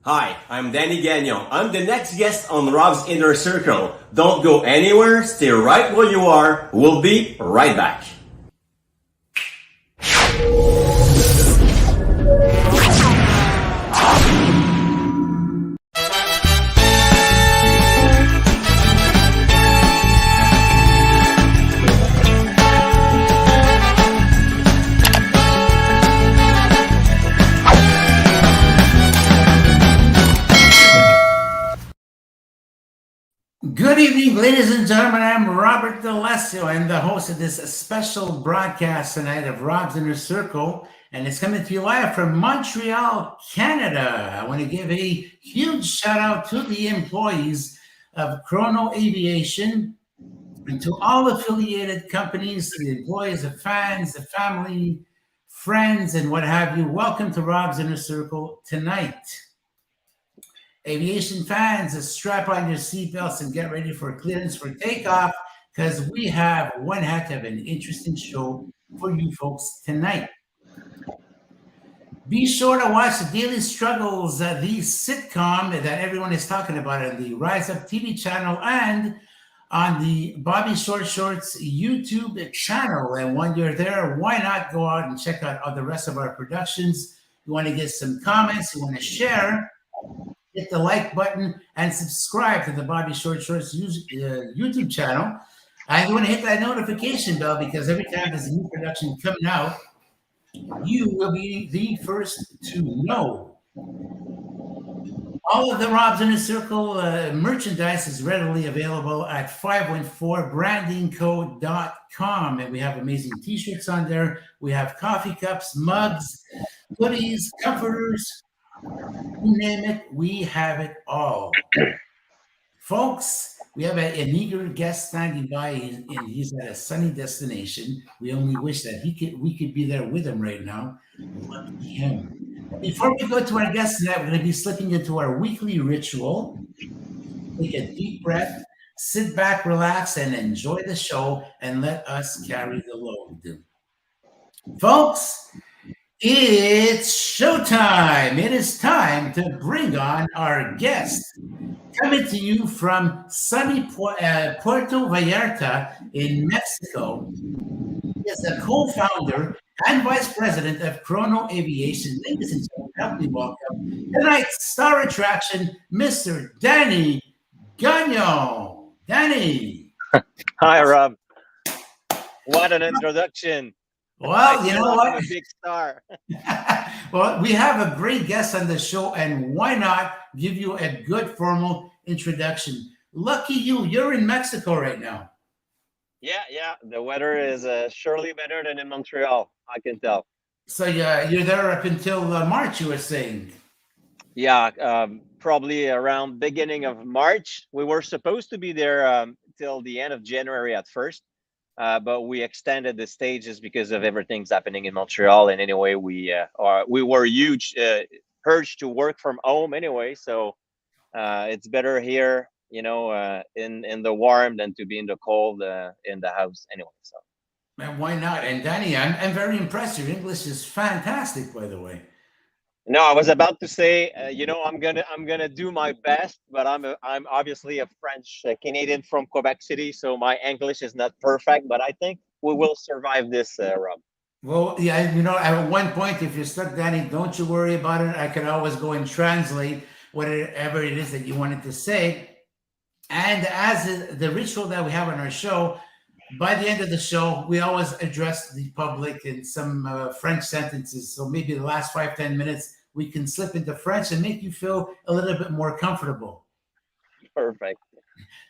Hi, I'm Dany Gagnon. I'm the next guest on Rob's Inner Circle. Don't go anywhere, stay right where you are. We'll be right back. Good evening, ladies and gentlemen. I'm Robert D'Alessio. I'm the host of this special broadcast tonight of Rob's Inner Circle, and it's coming to you live from Montreal, Canada. I want to give a huge shout out to the employees of Chrono Aviation and to all affiliated companies, the employees, the fans, the family, friends, and what have you. Welcome to Rob's Inner Circle tonight. Aviation fans, strap on your seatbelts and get ready for clearance for takeoff, because we have one heck of an interesting show for you folks tonight. Be sure to watch the Daily Struggles, the sitcom that everyone is talking about on the Rise Up TV channel and on the Bobby Short Shorts YouTube channel. And when you're there, why not go out and check out all the rest of our productions? You want to get some comments, you want to share, hit the like button and subscribe to the Bobby Short Shorts YouTube channel. And you want to hit that notification bell, because every time there's a new production coming out, you will be the first to know. All of the Rob's Inner Circle merchandise is readily available at 514brandingco.com. And we have amazing t-shirts on there. We have coffee cups, mugs, hoodies, comforters, you name it, we have it all. Folks, we have an eager guest standing by, and he's at a sunny destination. We only wish that we could be there with him right now. Lucky him. Before we go to our guest tonight, we're going to be slipping into our weekly ritual. Take a deep breath, sit back, relax, and enjoy the show, and let us carry the load. Folks, it's showtime. It is time to bring on our guest. Coming to you from sunny Puerto Vallarta in Mexico. He is the co-founder and vice president of Chrono Aviation. Ladies and gentlemen, help me welcome tonight's star attraction, Mr. Dany Gagnon. Dany. Hi, Rob. What an introduction. Well, you know what? A big star. Well, we have a great guest on the show, and why not give you a good formal introduction? Lucky you, you're in Mexico right now. Yeah. The weather is surely better than in Montreal, I can tell. So you're there up until March, you were saying? Yeah, probably around beginning of March. We were supposed to be there till the end of January at first. But we extended the stages because of everything's happening in Montreal. And anyway, we were huge urge to work from home anyway. So it's better here, in the warm than to be in the cold in the house anyway. So. Man, why not? And Dany, I'm very impressed. Your English is fantastic, by the way. No, I was about to say, I'm gonna do my best, but I'm obviously a French Canadian from Quebec City, so my English is not perfect, but I think we will survive this, Rob. Well, yeah, at one point, if you're stuck, Dany, don't you worry about it. I can always go and translate whatever it is that you wanted to say. And as the ritual that we have on our show, by the end of the show, we always address the public in some French sentences. So maybe the last 5-10 minutes, we can slip into French and make you feel a little bit more comfortable. Perfect.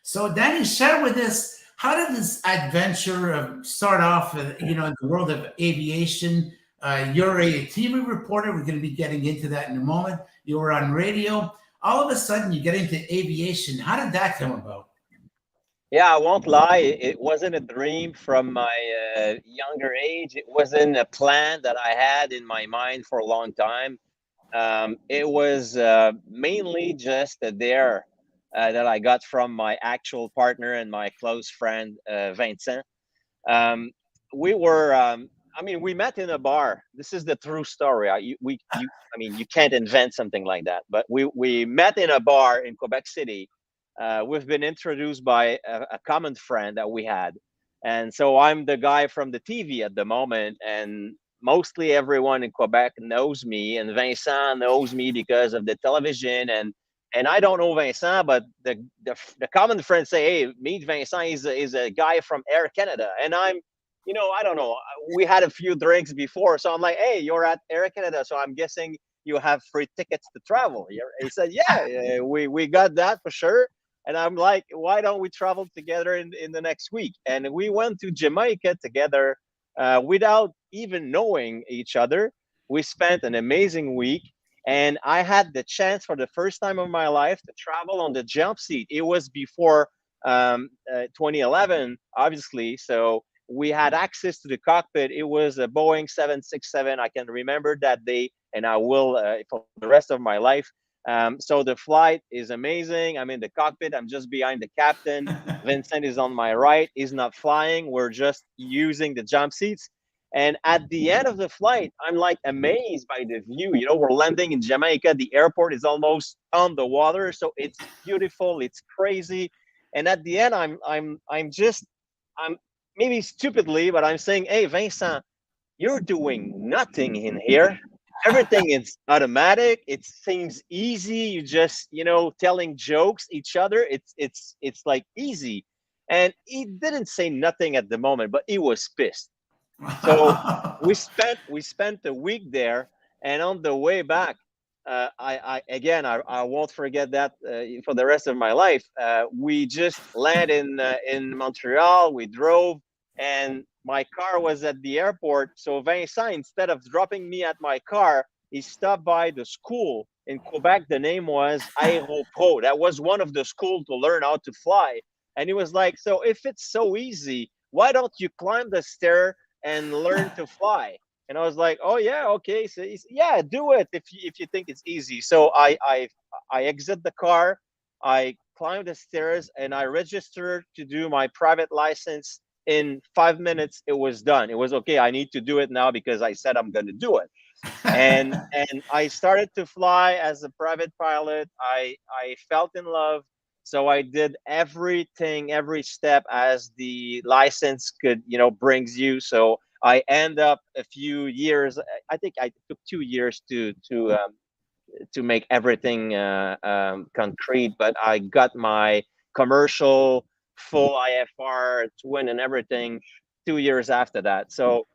So, Dany, share with us, how did this adventure start off, in the world of aviation? You're a TV reporter. We're going to be getting into that in a moment. You were on radio. All of a sudden, you get into aviation. How did that come about? Yeah, I won't lie. It wasn't a dream from my younger age. It wasn't a plan that I had in my mind for a long time. It was mainly just a dare that I got from my actual partner and my close friend, Vincent. We were I mean, we met in a bar. This is the true story. I mean, you can't invent something like that. But we met in a bar in Quebec City. We've been introduced by a common friend that we had, and so I'm the guy from the TV at the moment, and mostly everyone in Quebec knows me, and Vincent knows me because of the television, and I don't know Vincent, but the common friends say, "Hey, meet Vincent. He's a guy from Air Canada," and I'm, I don't know. We had a few drinks before, so I'm like, "Hey, you're at Air Canada, so I'm guessing you have free tickets to travel." He said, "Yeah, we got that for sure." And I'm like, "Why don't we travel together in the next week?" And we went to Jamaica together without even knowing each other. We spent an amazing week, and I had the chance for the first time of my life to travel on the jump seat. It was before 2011, obviously, so we had access to the cockpit. It was a Boeing 767. I can remember that day, and I will for the rest of my life. So the flight is amazing. I'm in the cockpit. I'm just behind the captain. Vincent is on my right. He's not flying. We're just using the jump seats. And at the end of the flight, I'm like amazed by the view. We're landing in Jamaica. The airport is almost on the water, so it's beautiful. It's crazy. And at the end, I'm maybe stupidly, but I'm saying, "Hey, Vincent, you're doing nothing in here. Everything is automatic. It seems easy. You just, telling jokes each other. It's like easy." And he didn't say nothing at the moment, but he was pissed. So we spent a week there, and on the way back, I won't forget that for the rest of my life. We just landed in Montreal. We drove, and my car was at the airport. So Vincent, instead of dropping me at my car, he stopped by the school in Quebec. The name was Aeropro. That was one of the schools to learn how to fly. And he was like, "So if it's so easy, why don't you climb the stair and learn to fly?" And I was like, "Oh yeah, okay." So he said, "Yeah, do it if you think it's easy." So I exit the car, I climbed the stairs, and I registered to do my private license. In 5 minutes, it was done. It was okay. I need to do it now because I said I'm going to do it. And I started to fly as a private pilot. I felt in love. So I did everything, every step as the license could, brings you. So I end up a few years. I think I took 2 years to make everything concrete, but I got my commercial full IFR twin and everything 2 years after that. So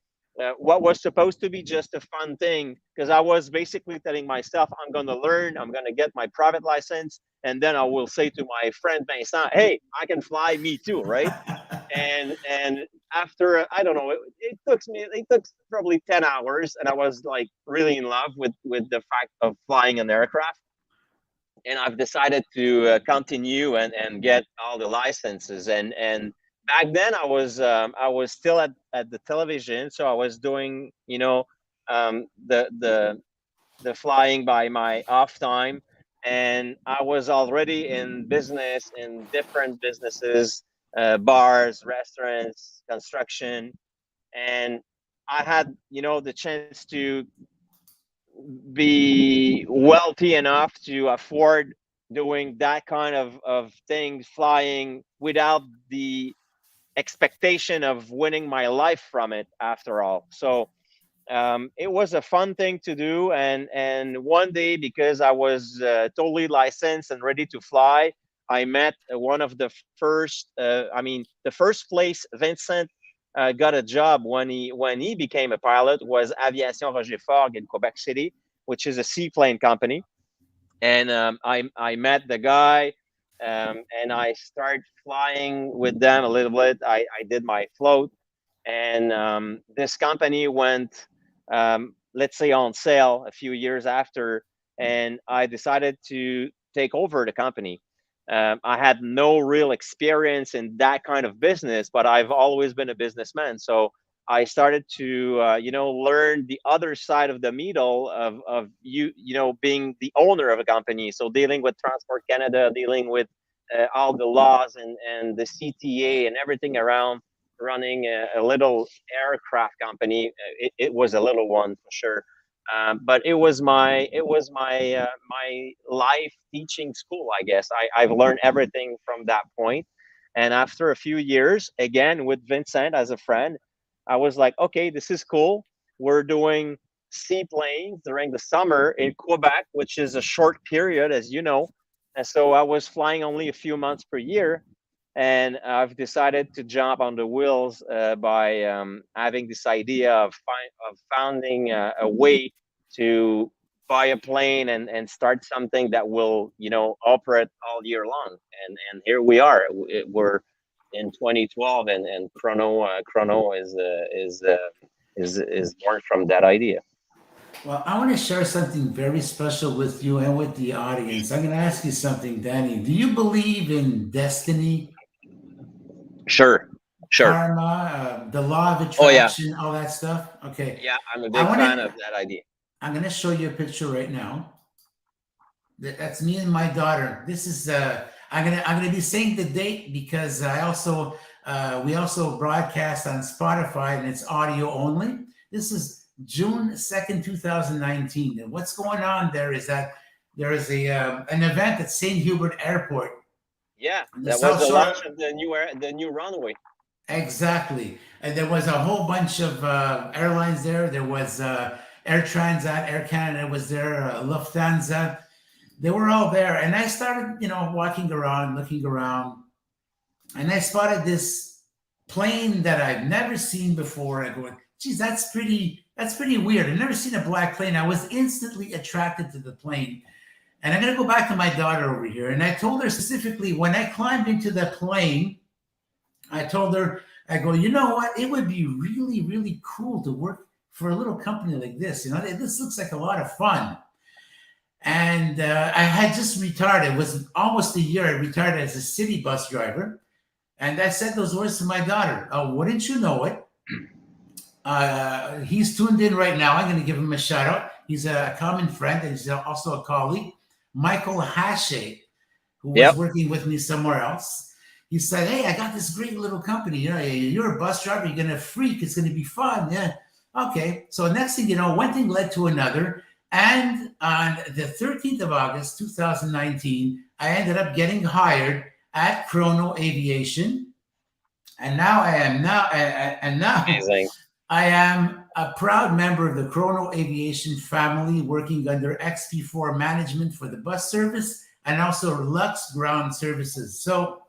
what was supposed to be just a fun thing, because I was basically telling myself, I'm going to learn, I'm going to get my private license, and then I will say to my friend Vincent, "Hey, I can fly, me too," right? And after, I don't know, it took probably 10 hours, and I was like really in love with the fact of flying an aircraft. And I've decided to continue and get all the licenses. And back then I was still at the television, so I was doing the flying by my off time, and I was already in business in different businesses, bars, restaurants, construction, and I had the chance to be wealthy enough to afford doing that kind of things, flying without the expectation of winning my life from it after all. So it was a fun thing to do. And one day, because I was totally licensed and ready to fly, I met one of the first, the first place Vincent got a job when he became a pilot was Aviation Roger-Forgue in Quebec City, which is a seaplane company. And I met the guy, and I started flying with them a little bit. I did my float, and this company went, let's say, on sale a few years after, and I decided to take over the company. I had no real experience in that kind of business, but I've always been a businessman. So I started to, learn the other side of the needle of being the owner of a company. So dealing with Transport Canada, dealing with all the laws and the CTA and everything around. running a little aircraft company. It was a little one for sure, but it was my life teaching school. I guess I've learned everything from that point. And after a few years, again with Vincent as a friend, I was like, okay, this is cool. We're doing seaplanes during the summer in Quebec, which is a short period, as you know. And so I was flying only a few months per year. And I've decided to jump on the wheels by having this idea of founding a way to buy a plane and start something that will, operate all year long. And here we are. We're in 2012, and Chrono is born from that idea. Well, I want to share something very special with you and with the audience. I'm going to ask you something, Dany. Do you believe in destiny, Sure. karma, the law of Oh yeah, attraction, all that stuff? Okay. yeah. I'm a big fan of that idea. I'm going to show you a picture right now. That's me and my daughter. This is I'm gonna be saying the date because we also broadcast on Spotify and it's audio only. This is June 2nd, 2019. And what's going on there is that there is an event at St-Hubert Airport. Yeah, that was the launch of the new runway. Exactly. And there was a whole bunch of airlines there. There was Air Transat, Air Canada was there, Lufthansa. They were all there. And I started, walking around, looking around. And I spotted this plane that I've never seen before. I go, geez, that's pretty weird. I've never seen a black plane. I was instantly attracted to the plane. And I'm going to go back to my daughter over here. And I told her specifically, when I climbed into the plane, I told her, I go, you know what? It would be really, really cool to work for a little company like this. This looks like a lot of fun. And I had just retired. It was almost a year. I retired as a city bus driver. And I said those words to my daughter. Oh, wouldn't you know it? He's tuned in right now. I'm going to give him a shout out. He's a common friend, and he's also a colleague, Michael Hashay, who was working with me somewhere else. He said, hey, I got this great little company. You're a bus driver. You're going to freak. It's going to be fun. Yeah. Okay. So next thing you know, one thing led to another. And on the 13th of August, 2019, I ended up getting hired at Chrono Aviation. And now I am a proud member of the Chrono Aviation family, working under XP4 management for the bus service and also LUX Ground Services. So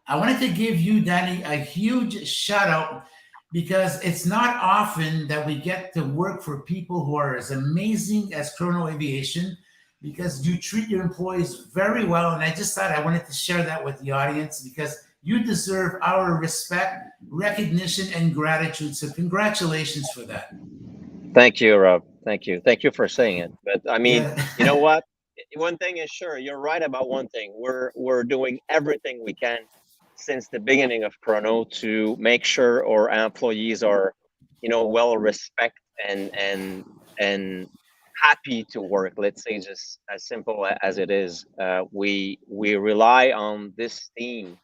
I wanted to give you, Dany, a huge shout out, because it's not often that we get to work for people who are as amazing as Chrono Aviation, because you treat your employees very well. And I just thought I wanted to share that with the audience, because you deserve our respect, recognition, and gratitude. So congratulations for that. Thank you, Rob. Thank you. Thank you for saying it. But I mean, You know what? One thing is sure, you're right about one thing. We're doing everything we can since the beginning of Chrono to make sure our employees are, well respected and happy to work. Let's say just as simple as it is. We rely on this team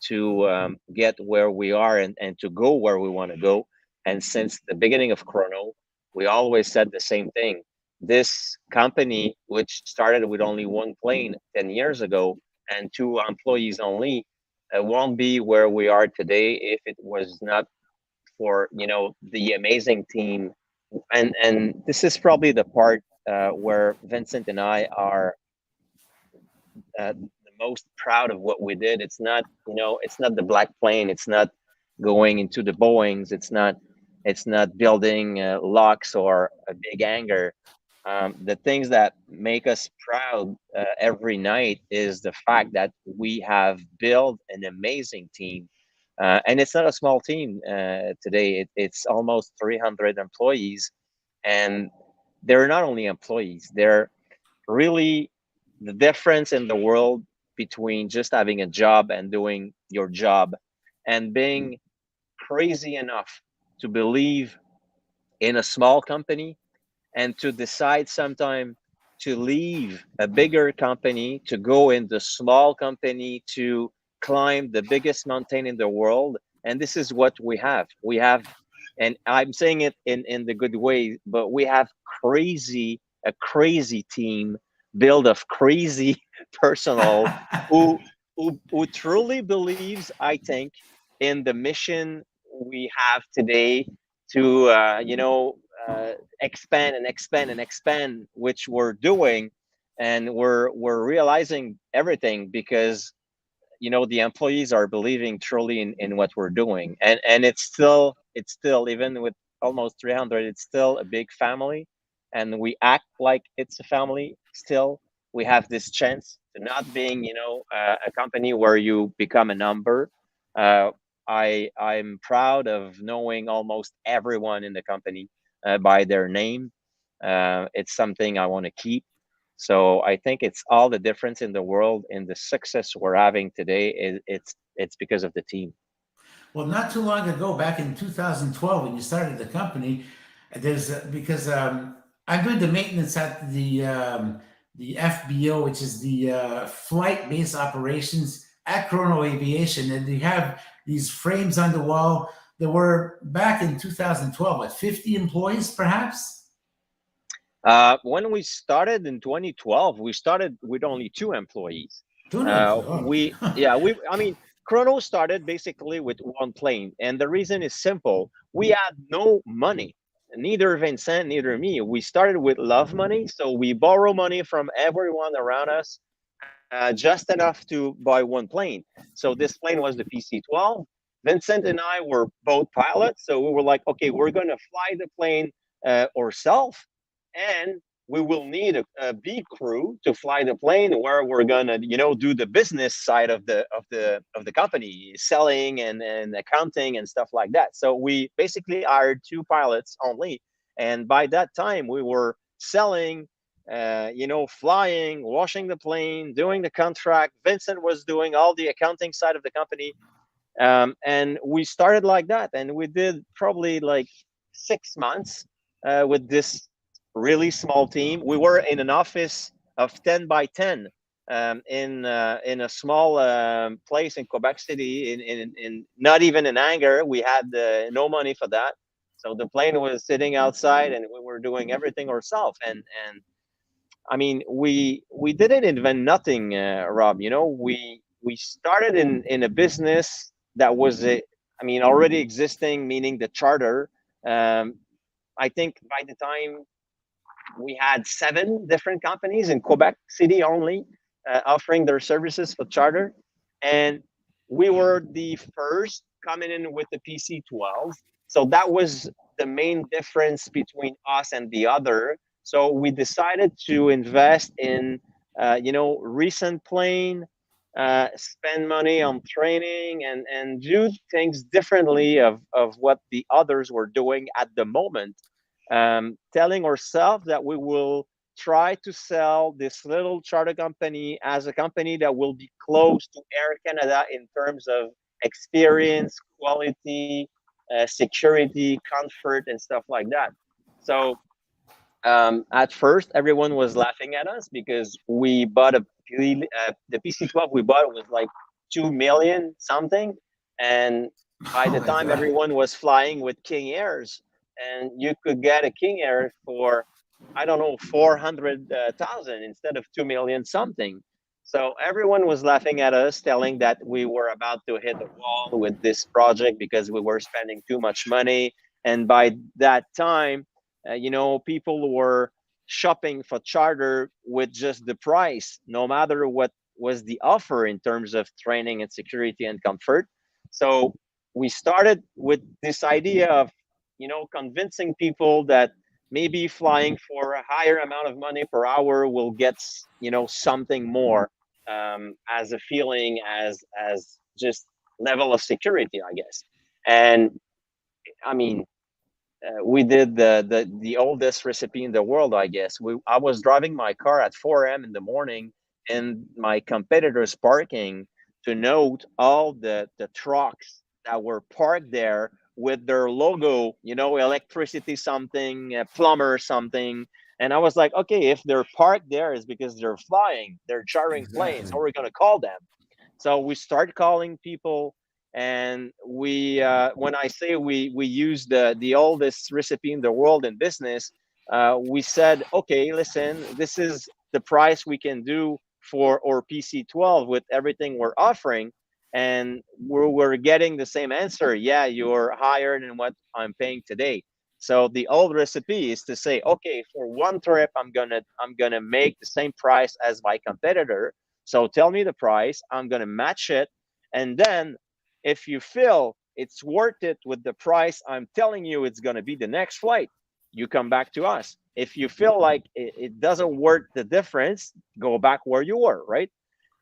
to get where we are and to go where we want to go. And since the beginning of Chrono, we always said the same thing. This company, which started with only one plane 10 years ago and 2 employees only, won't be where we are today if it was not for the amazing team. And this is probably the part where Vincent and I are the most proud of what we did. It's not it's not the black plane. It's not going into the Boeings. It's not building LUX or a big hangar. The things that make us proud every night is the fact that we have built an amazing team. And it's not a small team today. It's almost 300 employees. And they're not only employees, they're really the difference in the world between just having a job and doing your job and being crazy enough to believe in a small company and to decide sometime to leave a bigger company, to go in the small company, to climb the biggest mountain in the world And this is what we have. We have, and I'm saying it in the good way, but we have a crazy team built of crazy personnel who who truly believes, I think, in the mission we have today to expand and expand and expand, which we're doing, and we're realizing everything because the employees are believing truly in what we're doing, and it's still even with almost 300, it's still a big family, and we act like it's a family still. We have this chance to not being a company where you become a number. I'm proud of knowing almost everyone in the company by their name. It's something I want to keep. So I think it's all the difference in the world, in the success we're having today. It's because of the team. Well, not too long ago, back in 2012, when you started the company, because I'm doing the maintenance at the FBO, which is the flight base operations at Chrono Aviation, and you have these frames on the wall that were back in 2012 at 50 employees, perhaps. When we started in 2012, we started with only 2 employees. I mean, Chrono started basically with 1 plane, and the reason is simple. We had no money, neither Vincent, neither me. We started with love money, so we borrow money from everyone around us, just enough to buy 1 plane. So this plane was the PC-12. Vincent and I were both pilots, so we were like, okay, we're going to fly the plane ourselves, and we will need a B crew to fly the plane, where we're gonna, do the business side of the company, selling and accounting and stuff like that. So we basically hired 2 pilots only, and by that time we were selling, flying, washing the plane, doing the contract. Vincent was doing all the accounting side of the company, and we started like that, and we did probably like 6 months with this really small team. We were in an office of 10 by 10 in a small place in Quebec City, in not even an hangar. We had no money for that, so the plane was sitting outside, and we were doing everything ourselves. And I mean, we didn't invent nothing, Rob. We started in a business that was already existing, meaning the charter. I think by the time we had 7 different companies in Quebec City only offering their services for charter. And we were the first coming in with the PC-12. So that was the main difference between us and the other. So we decided to invest in, recent plane, spend money on training, and do things differently of what the others were doing at the moment. Telling ourselves that we will try to sell this little charter company as a company that will be close to Air Canada in terms of experience, quality, security, comfort, and stuff like that. So at first, everyone was laughing at us because we bought the PC-12 we bought was like 2 million something, and by the time everyone was flying with King Airs, and you could get a King Air for, I don't know, 400,000 instead of 2 million something. So everyone was laughing at us, telling that we were about to hit the wall with this project because we were spending too much money. And by that time, people were shopping for charter with just the price, no matter what was the offer in terms of training and security and comfort. So we started with this idea of convincing people that maybe flying for a higher amount of money per hour will get something more, as a feeling, as just level of security, I guess. And I mean, we did the oldest recipe in the world, I guess. I was driving my car at 4 a.m. in the morning in my competitors' parking to note all the trucks that were parked there with their logo, electricity something, plumber something. And I was like, okay, if they're parked there, it's because they're flying, they're chartering planes, so we're going to call them. So we start calling people, And we, when I say we use the oldest recipe in the world in business, we said, okay, listen, this is the price we can do for our PC-12 with everything we're offering, and we're getting the same answer. Yeah, you're higher than what I'm paying today. So the old recipe is to say, okay, for one trip, I'm gonna make the same price as my competitor. So tell me the price, I'm gonna match it, and then if you feel it's worth it with the price I'm telling you it's gonna be the next flight, you come back to us. If you feel like it doesn't worth the difference, go back where you were, right?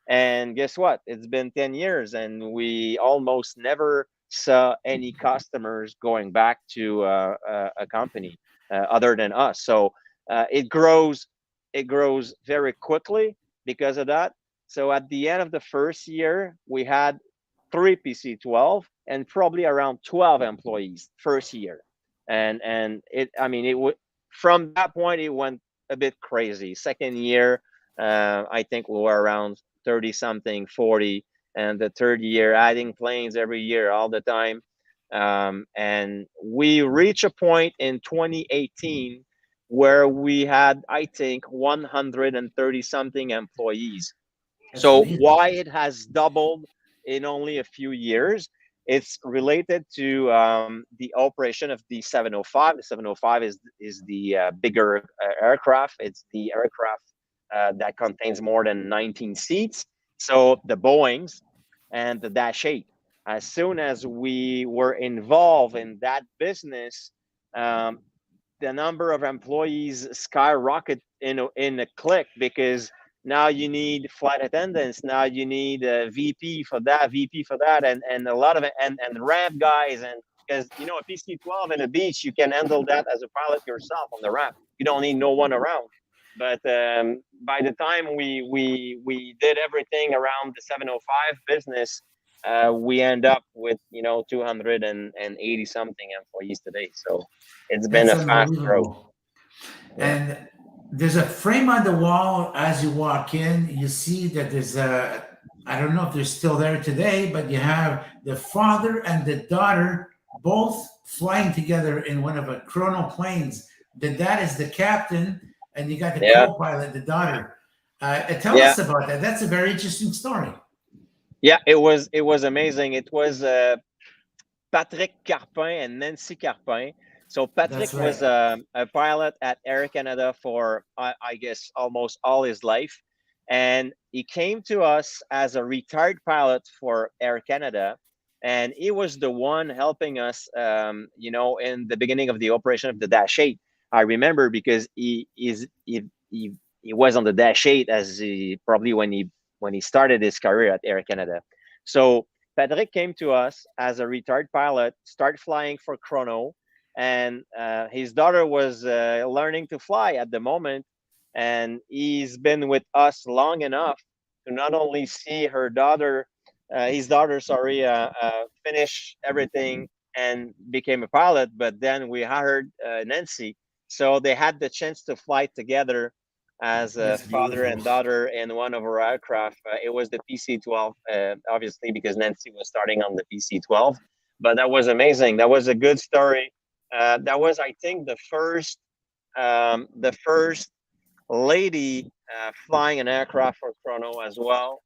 And guess what? It's been 10 years and we almost never saw any customers going back to a company other than us. So it grows very quickly because of that. So at the end of the first year, we had 3 PC-12 and probably around 12 employees first year. And it, I mean, it would, from that point, it went a bit crazy. Second year, I think we were around 30 something, 40, and the third year adding planes every year all the time. And we reached a point in 2018 where we had, I think, 130 something employees. That's So amazing. why it has doubled in only a few years? It's related to the operation of the 705. The 705 is the bigger aircraft. It's the aircraft that contains more than 19 seats. So the Boeings and the Dash 8. As soon as we were involved in that business, um, the number of employees skyrocket in a click, because now you need flight attendants, now you need a VP for that, VP for that, and a lot of it, and ramp guys, and because you know a PC-12 in a beach, you can handle that as a pilot yourself on the ramp. You don't need no one around. But by the time we did everything around the 705 business, we end up with 280 something employees today. So it's been That's a fast growth. unbelievable. Yeah. And there's a frame on the wall as you walk in. You see that there's a, I don't know if they're still there today, but you have the father and the daughter both flying together in one of a Chrono planes. The dad is the captain, and you got the Yeah. co-pilot, the daughter. Tell Yeah. us about that. That's a very interesting story. Yeah. It was amazing. It was Patrick Carpin and Nancy Carpin. So Patrick That's was right. a pilot at Air Canada for I guess almost all his life, and he came to us as a retired pilot for Air Canada, and he was the one helping us, in the beginning of the operation of the Dash 8. I remember because he was on the Dash 8 as he probably when he started his career at Air Canada. So Patrick came to us as a retired pilot, started flying for Chrono, and his daughter was learning to fly at the moment, and he's been with us long enough to not only see his daughter, sorry, finish everything and became a pilot, but then we hired Nancy, so they had the chance to fly together as a That's father beautiful. and daughter in one of our aircraft. It was the PC-12, obviously, because Nancy was starting on the PC-12. But that was amazing. That was a good story. That was, I think, the first lady flying an aircraft for Chrono as well.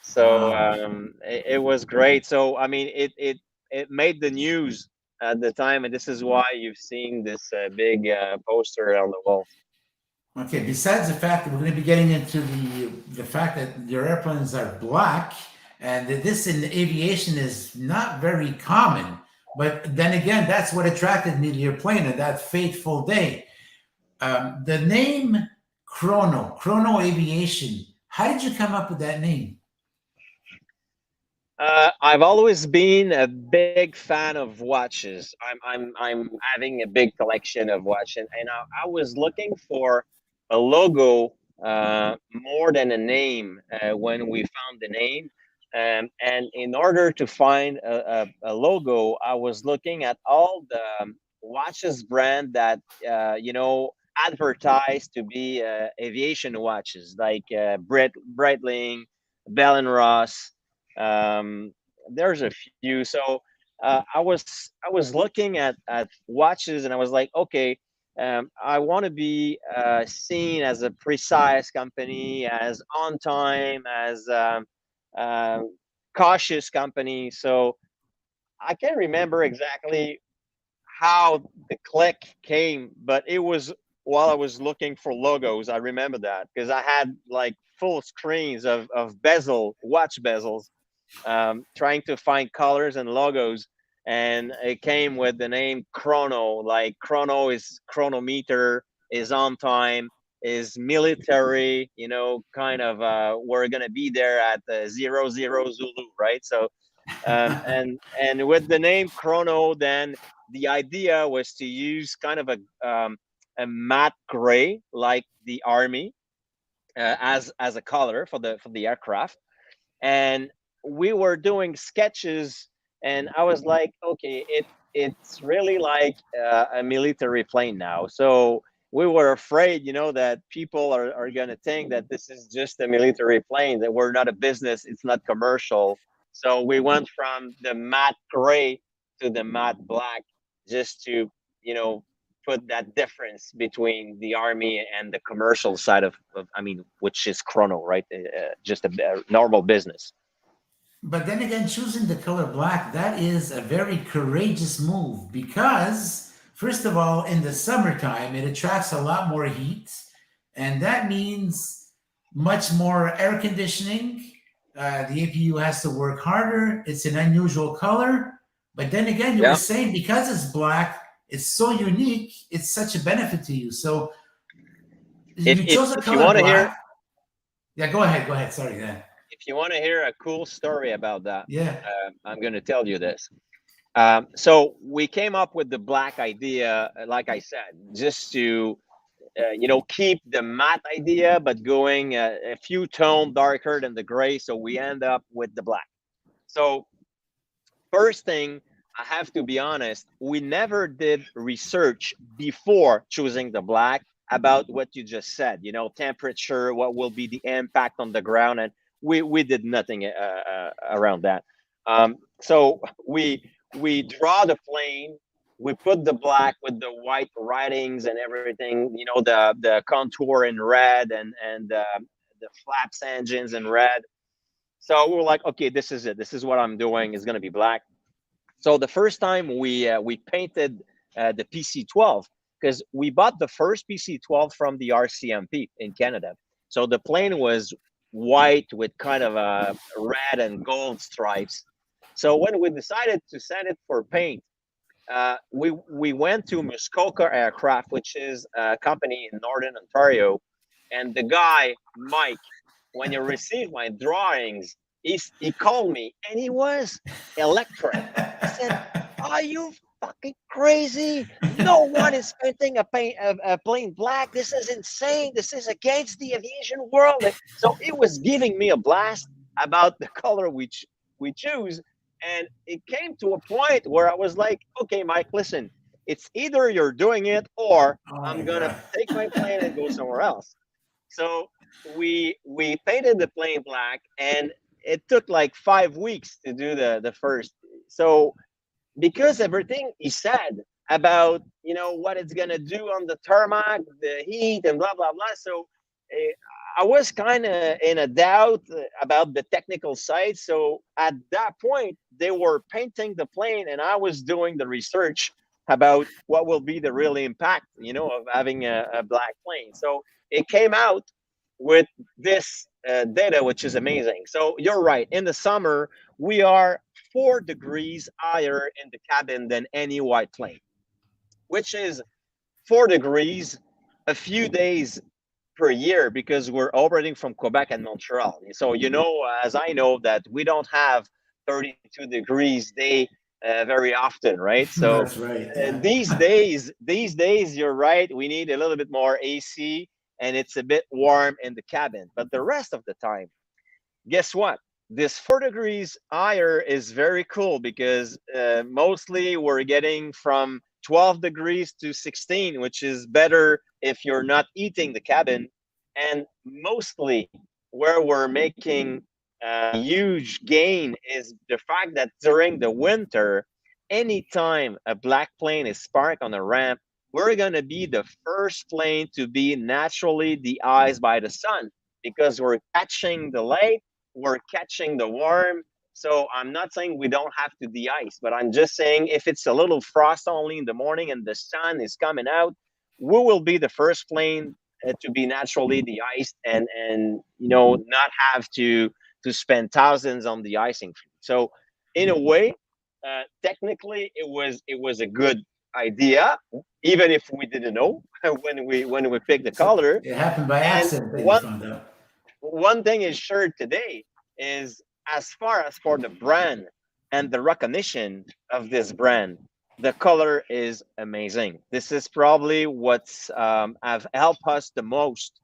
So Wow. it was great. So I mean, it made the news at the time, and this is why you've seen this big poster on the wall. Okay, besides the fact that we're going to be getting into the fact that your airplanes are black, and that this in aviation is not very common, but then again, that's what attracted me to your plane on that fateful day. The name Chrono Aviation. How did you come up with that name? I've always been a big fan of watches. I'm having a big collection of watches, and I was looking for a logo more than a name when we found the name. And in order to find a logo, I was looking at all the watches brand that advertised to be aviation watches, like Breitling, Bell and Ross, um, there's a few. So I was looking at watches, and I was like, okay, I want to be seen as a precise company, as on time, as cautious company. So I can't remember exactly how the click came, but it was while I was looking for logos. I remember that because I had like full screens of watch bezels, trying to find colors and logos. And it came with the name Chrono. Like Chrono is chronometer, is on time, is military. Kind of we're gonna be there at the 00 Zulu, right? So and with the name Chrono, then the idea was to use kind of a matte gray like the army, as a color for the aircraft. And we were doing sketches, and I was like, okay, it's really like a military plane now. So we were afraid, that people are going to think that this is just a military plane, that we're not a business, it's not commercial. So we went from the matte gray to the matte black, just to, put that difference between the army and the commercial side of I mean, which is Chrono, right? Just a normal business. But then again, choosing the color black, that is a very courageous move because, first of all, in the summertime, it attracts a lot more heat. And that means much more air conditioning. The APU has to work harder. It's an unusual color. But then again, you were Yeah. saying because it's black, it's so unique, it's such a benefit to you. So you chose the If you color want to hear, black. Yeah, go ahead. Sorry, Dan. if you want to hear a cool story about that, Yeah. I'm going to tell you this. So we came up with the black idea, like I said, just to keep the matte idea, but going a few tone darker than the gray. So we end up with the black. So first thing, I have to be honest, we never did research before choosing the black about what you just said, temperature, what will be the impact on the ground. And we did nothing around that. So we draw the plane, we put the black with the white writings and everything, the contour in red, and the flaps engines in red. So we were like, okay, this is it. This is what I'm doing. It's going to be black. So the first time we painted the PC-12, because we bought the first PC-12 from the RCMP in Canada. So the plane was white with kind of a red and gold stripes. So when we decided to send it for paint, we went to Muskoka Aircraft, which is a company in Northern Ontario. And the guy, Mike, when he received my drawings, he called me, and he was electric. He said, "Are you fucking crazy? No one is painting a plane black. This is insane. This is against the aviation world." So it was giving me a blast about the color we choose. And it came to a point where I was like, okay, Mike, listen, it's either you're doing it or I'm going to take my plane and go somewhere else. So we painted the plane black, and it took like 5 weeks to do the first. So because everything he said about, what it's going to do on the tarmac, the heat and blah, blah, blah. So I was kind of in a doubt about the technical side. So at that point, they were painting the plane, and I was doing the research about what will be the real impact, of having a black plane. So it came out with this data, which is amazing. So you're right. In the summer, we are 4 degrees higher in the cabin than any white plane, which is 4 degrees a few days per year, because we're operating from Quebec and Montreal. So, as I know, that we don't have 32 degrees day very often, right? So That's right. Yeah. these days, you're right, we need a little bit more AC, and it's a bit warm in the cabin. But the rest of the time, guess what? This 4 degrees higher is very cool, because mostly we're getting from 12 degrees to 16, which is better if you're not eating the cabin. And mostly where we're making huge gain is the fact that during the winter, anytime a black plane is parked on a ramp, we're going to be the first plane to be naturally de-iced by the sun because we're catching the light, we're catching the warm. So I'm not saying we don't have to de-ice, but I'm just saying if it's a little frost only in the morning and the sun is coming out, we will be the first plane to be naturally de-iced and not have to spend thousands on the icing. So in a way, technically it was a good idea, even if we didn't know when we picked the color. It happened by And accident that you found out. one thing is sure today is as far as for the brand and the recognition of this brand, the color is amazing. This is probably what's have helped us the most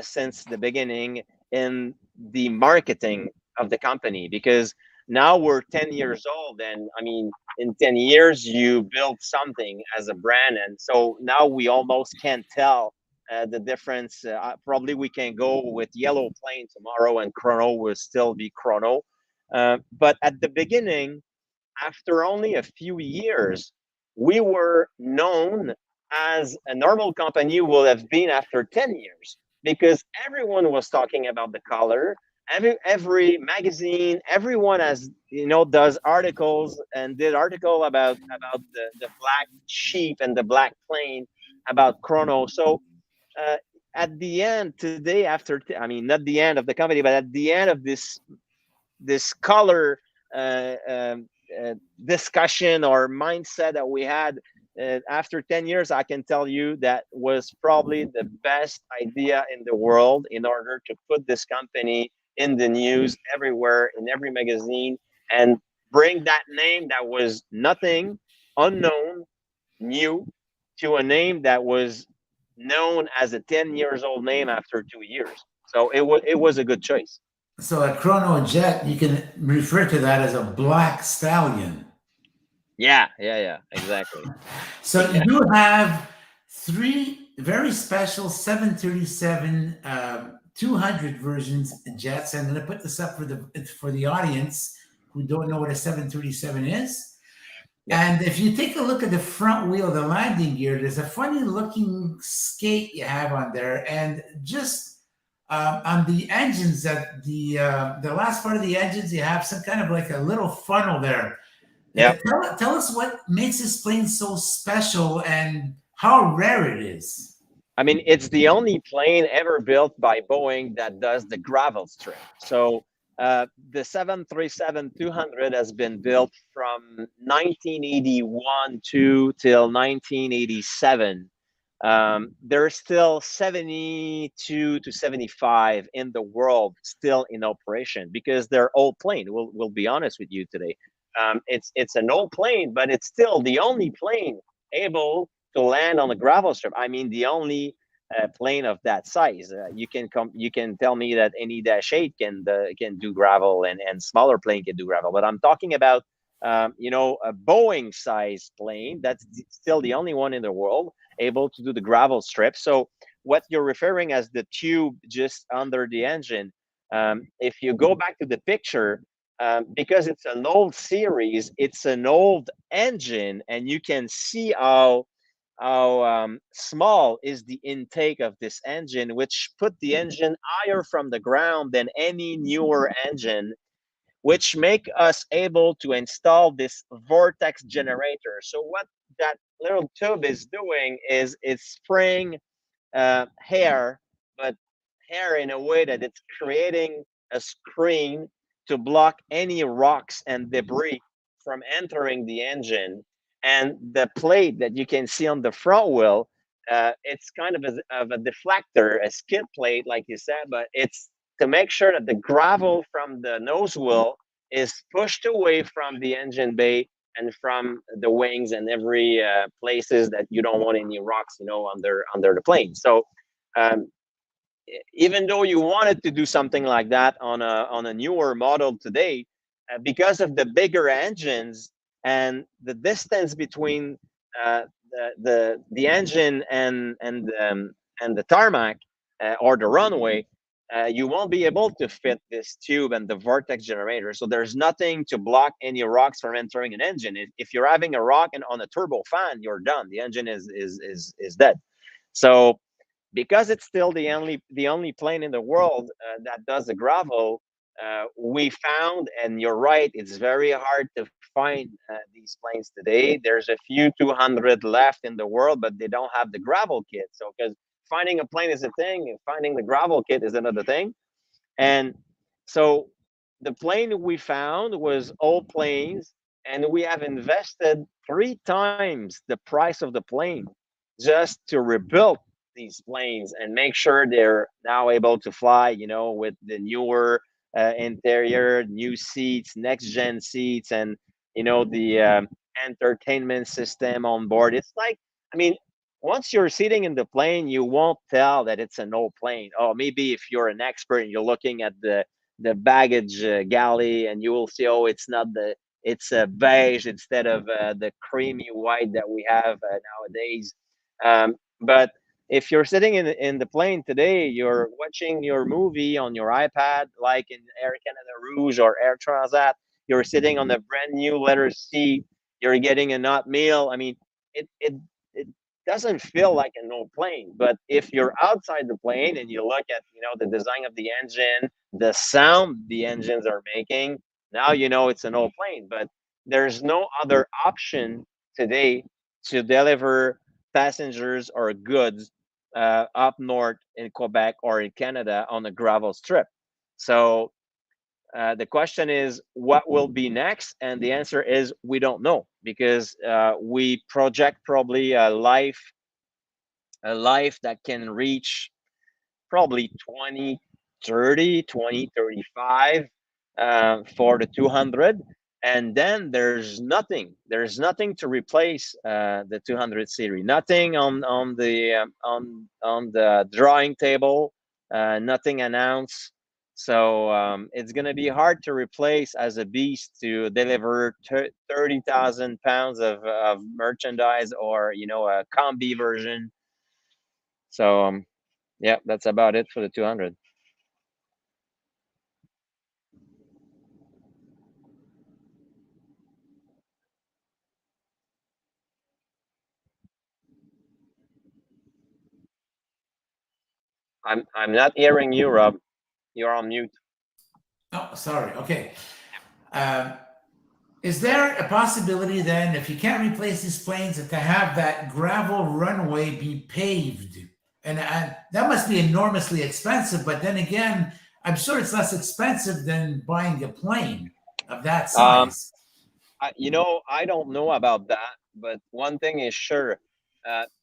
since the beginning in the marketing of the company, because now we're 10 years old, and I mean, in 10 years you build something as a brand, and so now we almost can't tell the difference. Probably we can go with yellow plane tomorrow and Chrono will still be Chrono, but at the beginning, after only a few years, we were known as a normal company will have been after 10 years, because everyone was talking about the color. Every magazine, everyone has does articles and did article about the black sheep and the black plane about Chrono. So uh, at the end today, I mean, not the end of the company, but at the end of this color uh, um, discussion or mindset that we had, after 10 years, I can tell you that was probably the best idea in the world in order to put this company in the news everywhere, in every magazine, and bring that name that was nothing, unknown, new, to a name that was known as a 10 years old name after 2 years. So it was a good choice. So a Chrono Jet, you can refer to that as a black stallion. Yeah, exactly. So you have three very special 737 200 versions jets. I'm going to put this up for the audience who don't know what a 737 is. Yeah. And if you take a look at the front wheel, the landing gear, there's a funny looking skate you have on there, and just on the engines, that the last part of the engines, you have some kind of like a little funnel there. Yeah. Tell us what makes this plane so special and how rare it is. I mean, it's the only plane ever built by Boeing that does the gravel strip. So the 737-200 has been built from 1981 till 1987. There's still 72 to 75 in the world still in operation because they're old plane. We'll be honest with you today. It's an old plane, but it's still the only plane able to land on the gravel strip. I mean, the only plane of that size. You can tell me that any Dash 8 can do gravel, and smaller plane can do gravel. But I'm talking about a Boeing size plane that's still the only one in the world able to do the gravel strip. So what you're referring as the tube just under the engine, if you go back to the picture, because it's an old series, it's an old engine, and you can see how small is the intake of this engine, which put the engine higher from the ground than any newer engine, which make us able to install this vortex generator. So what that little tube is doing is it's spraying hair, but hair in a way that it's creating a screen to block any rocks and debris from entering the engine. And the plate that you can see on the front wheel, it's kind of a deflector, a skid plate, like you said, but it's to make sure that the gravel from the nose wheel is pushed away from the engine bay and from the wings and every places that you don't want any rocks, under the plane. So um, even though you wanted to do something like that on a newer model today, because of the bigger engines and the distance between the engine and the tarmac or the runway, you won't be able to fit this tube and the vortex generator. So there's nothing to block any rocks from entering an engine. If you're having a rock and on a turbo fan, you're done. The engine is dead. So because it's still the only plane in the world that does the gravel, we found, and you're right, it's very hard to find these planes today. There's a few 200 left in the world, but they don't have the gravel kit. So because finding a plane is a thing, and finding the gravel kit is another thing. And so the plane we found was old planes, and we have invested 3 times the price of the plane just to rebuild these planes and make sure they're now able to fly, with the newer interior, new seats, next gen seats, and the entertainment system on board. It's like, I mean, once you're sitting in the plane, you won't tell that it's an old plane. Oh, maybe if you're an expert and you're looking at the baggage galley, and you will see, oh, it's a beige instead of the creamy white that we have nowadays. But if you're sitting in the plane today, you're watching your movie on your iPad, like in Air Canada Rouge or Air Transat. You're sitting on a brand new leather seat. You're getting a hot meal. I mean, it doesn't feel like an old plane. But if you're outside the plane and you look at the design of the engine, the sound the engines are making, now it's an old plane. But there's no other option today to deliver passengers or goods up north in Quebec or in Canada on a gravel strip. So the question is, what will be next? And the answer is, we don't know, because we project probably a life that can reach probably 2030, 2035 for the 200. And then there's nothing to replace the 200 series. Nothing on the drawing table. Nothing announced. So it's going to be hard to replace as a beast to deliver 30,000 pounds of merchandise, or a combi version. So yeah, that's about it for the 200. I'm not hearing you, Rob. You're on mute. Oh, sorry. Okay. Is there a possibility then, if you can't replace these planes, to have that gravel runway be paved? And that must be enormously expensive. But then again, I'm sure it's less expensive than buying a plane of that size. I don't know about that, but one thing is sure.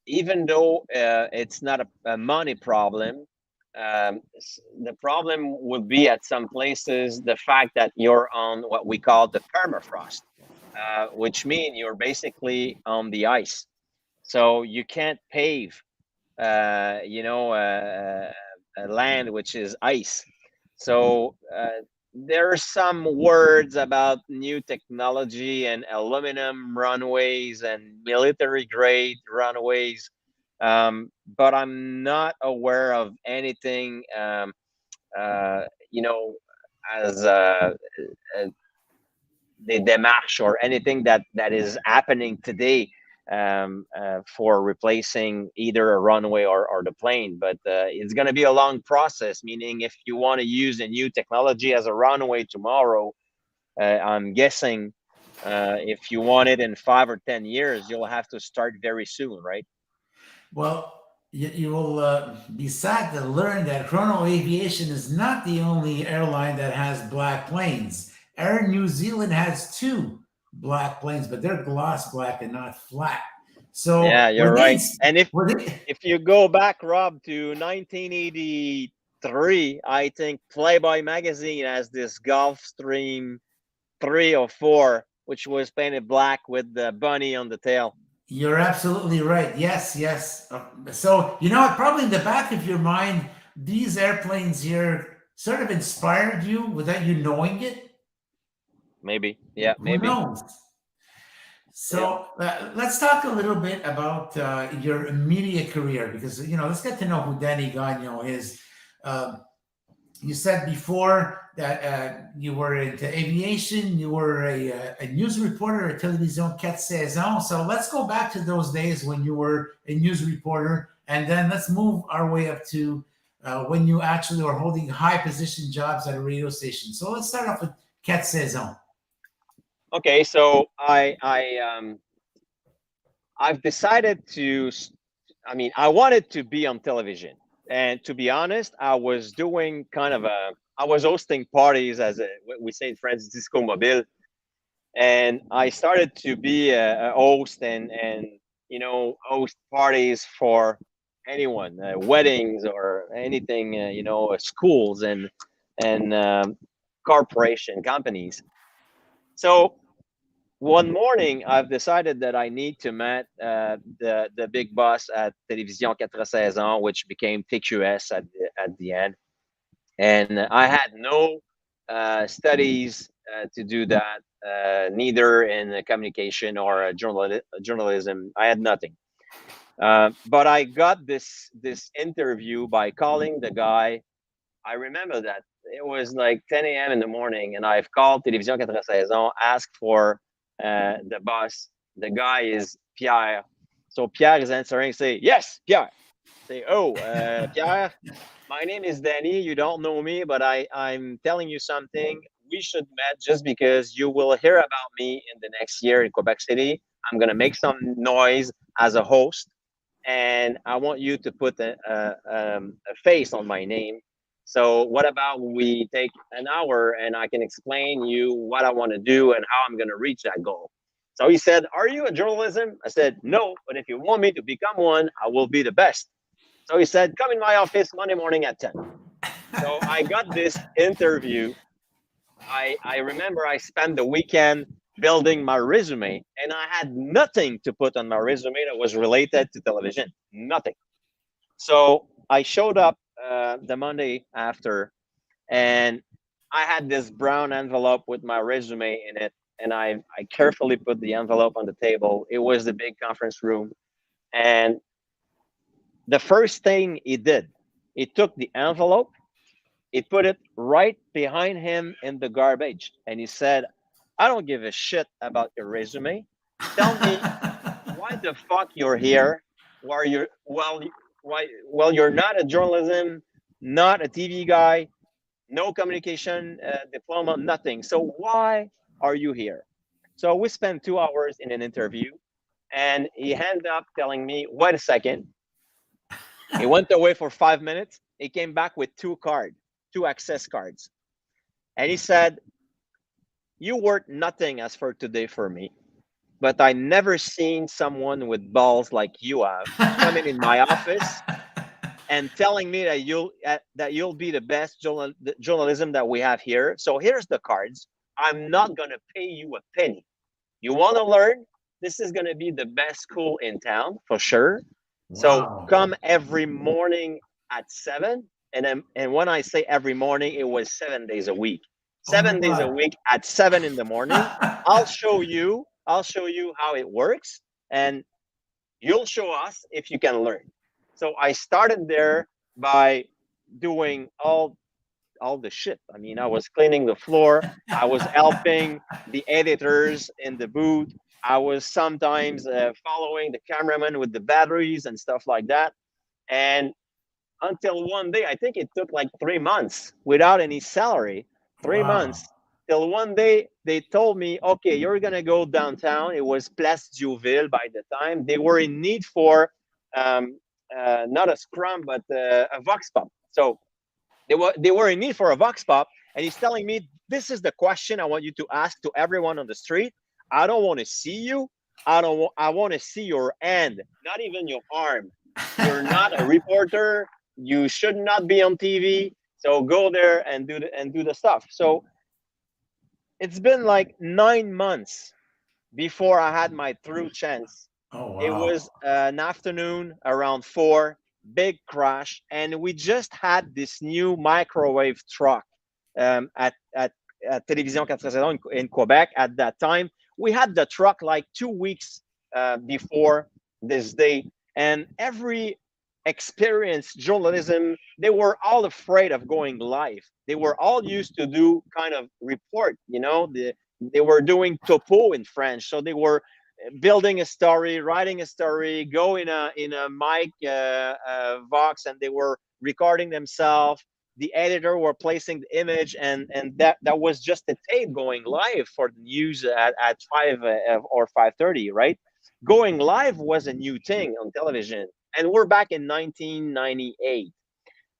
Even though it's not a money problem, the problem would be at some places the fact that you're on what we call the permafrost, which means you're basically on the ice. So you can't pave, a land which is ice. So there are some words about new technology and aluminum runways and military grade runways, but I'm not aware of anything, as the démarche or anything that is happening today for replacing either a runway or the plane. But it's going to be a long process, meaning if you want to use a new technology as a runway tomorrow, I'm guessing if you want it in 5 or 10 years, you'll have to start very soon, right? Well, you will be sad to learn that Chrono Aviation is not the only airline that has black planes. Air New Zealand has 2 black planes, but they're gloss black and not flat. So yeah, you're right. And if you go back, Rob, to 1983, I think Playboy magazine has this Gulfstream 3 or 4, which was painted black with the bunny on the tail. You're absolutely right. Yes. So, probably in the back of your mind, these airplanes here sort of inspired you without you knowing it. Maybe. Yeah, maybe. Who knows? So let's talk a little bit about your immediate career, because, let's get to know who Dany Gagnon is. you said before that you were into aviation. You were a news reporter at Television Quatre Saisons. So let's go back to those days when you were a news reporter, and then let's move our way up to when you actually were holding high position jobs at a radio station. So let's start off with Quatre Saisons. Okay, so I've decided to. I mean, I wanted to be on television, and to be honest, I was doing kind of a. I was hosting parties as what we say in French, disco mobile, and I started to be a host and host parties for anyone, weddings or anything, schools and corporation companies. So one morning, I've decided that I need to meet the big boss at Television Quatre Saisons, which became TQS at the end. And I had no studies to do that, neither in communication or journalism. I had nothing. But I got this interview by calling the guy. I remember that it was like 10 a.m. in the morning, and I've called Television Quatre Saisons, asked for the boss. The guy is Pierre. So Pierre is answering, say, yes, Pierre. Say, oh, Pierre, my name is Dany. You don't know me, but I'm telling you something. We should meet just because you will hear about me in the next year in Quebec City. I'm going to make some noise as a host, and I want you to put a face on my name. So what about we take an hour and I can explain you what I want to do and how I'm going to reach that goal. So he said, are you a journalism? I said, no, but if you want me to become one, I will be the best. So he said, come in my office Monday morning at 10. So I got this interview. I remember I spent the weekend building my resume, and I had nothing to put on my resume that was related to television. Nothing. So I showed up the Monday after, and I had this brown envelope with my resume in it, and I carefully put the envelope on the table. It was the big conference room, and the first thing he did, he took the envelope, he put it right behind him in the garbage, and he said, I don't give a shit about your resume. Tell me why the fuck you're here. Why you're you're not a journalism, not a TV guy, no communication diploma, nothing. So why are you here? So we spent 2 hours in an interview, and he ended up telling me, wait a second. He went away for 5 minutes. He came back with two access cards. And he said, you worth nothing as for today for me, but I never seen someone with balls like you have coming in my office and telling me that you'll be the best journalism that we have here. So here's the cards. I'm not going to pay you a penny. You want to learn? This is going to be the best school in town for sure. Wow. So come every morning at 7. And when I say every morning, it was 7 days a week. 7 days a week at 7 in the morning. I'll show you how it works, and you'll show us if you can learn. So I started there by doing all the shit. I mean, I was cleaning the floor. I was helping the editors in the booth. I was sometimes following the cameraman with the batteries and stuff like that. And until one day, I think it took like 3 months without any salary, 3 months, till one day they told me, okay, you're going to go downtown. It was Place Diouville by the time. They were in need for not a scrum, but a vox pop. So they were in need for a vox pop. And he's telling me, this is the question I want you to ask to everyone on the street. I don't want to see you. I want to see your hand, not even your arm. You're not a reporter. You should not be on TV. So go there and do the stuff. So it's been like 9 months before I had my true chance. Oh, wow. It was an afternoon around 4, big crash, and we just had this new microwave truck at Television Quatre Saisons in Quebec at that time. We had the truck like 2 weeks before this day, and every experienced journalism, they were all afraid of going live. They were all used to do kind of report, they were doing topo in French. So they were building a story, writing a story, go in a mic vox, and they were recording themselves. The editor were placing the image, and that was just a tape going live for the news at 5 or 5:30, right? Going live was a new thing on television, and we're back in 1998.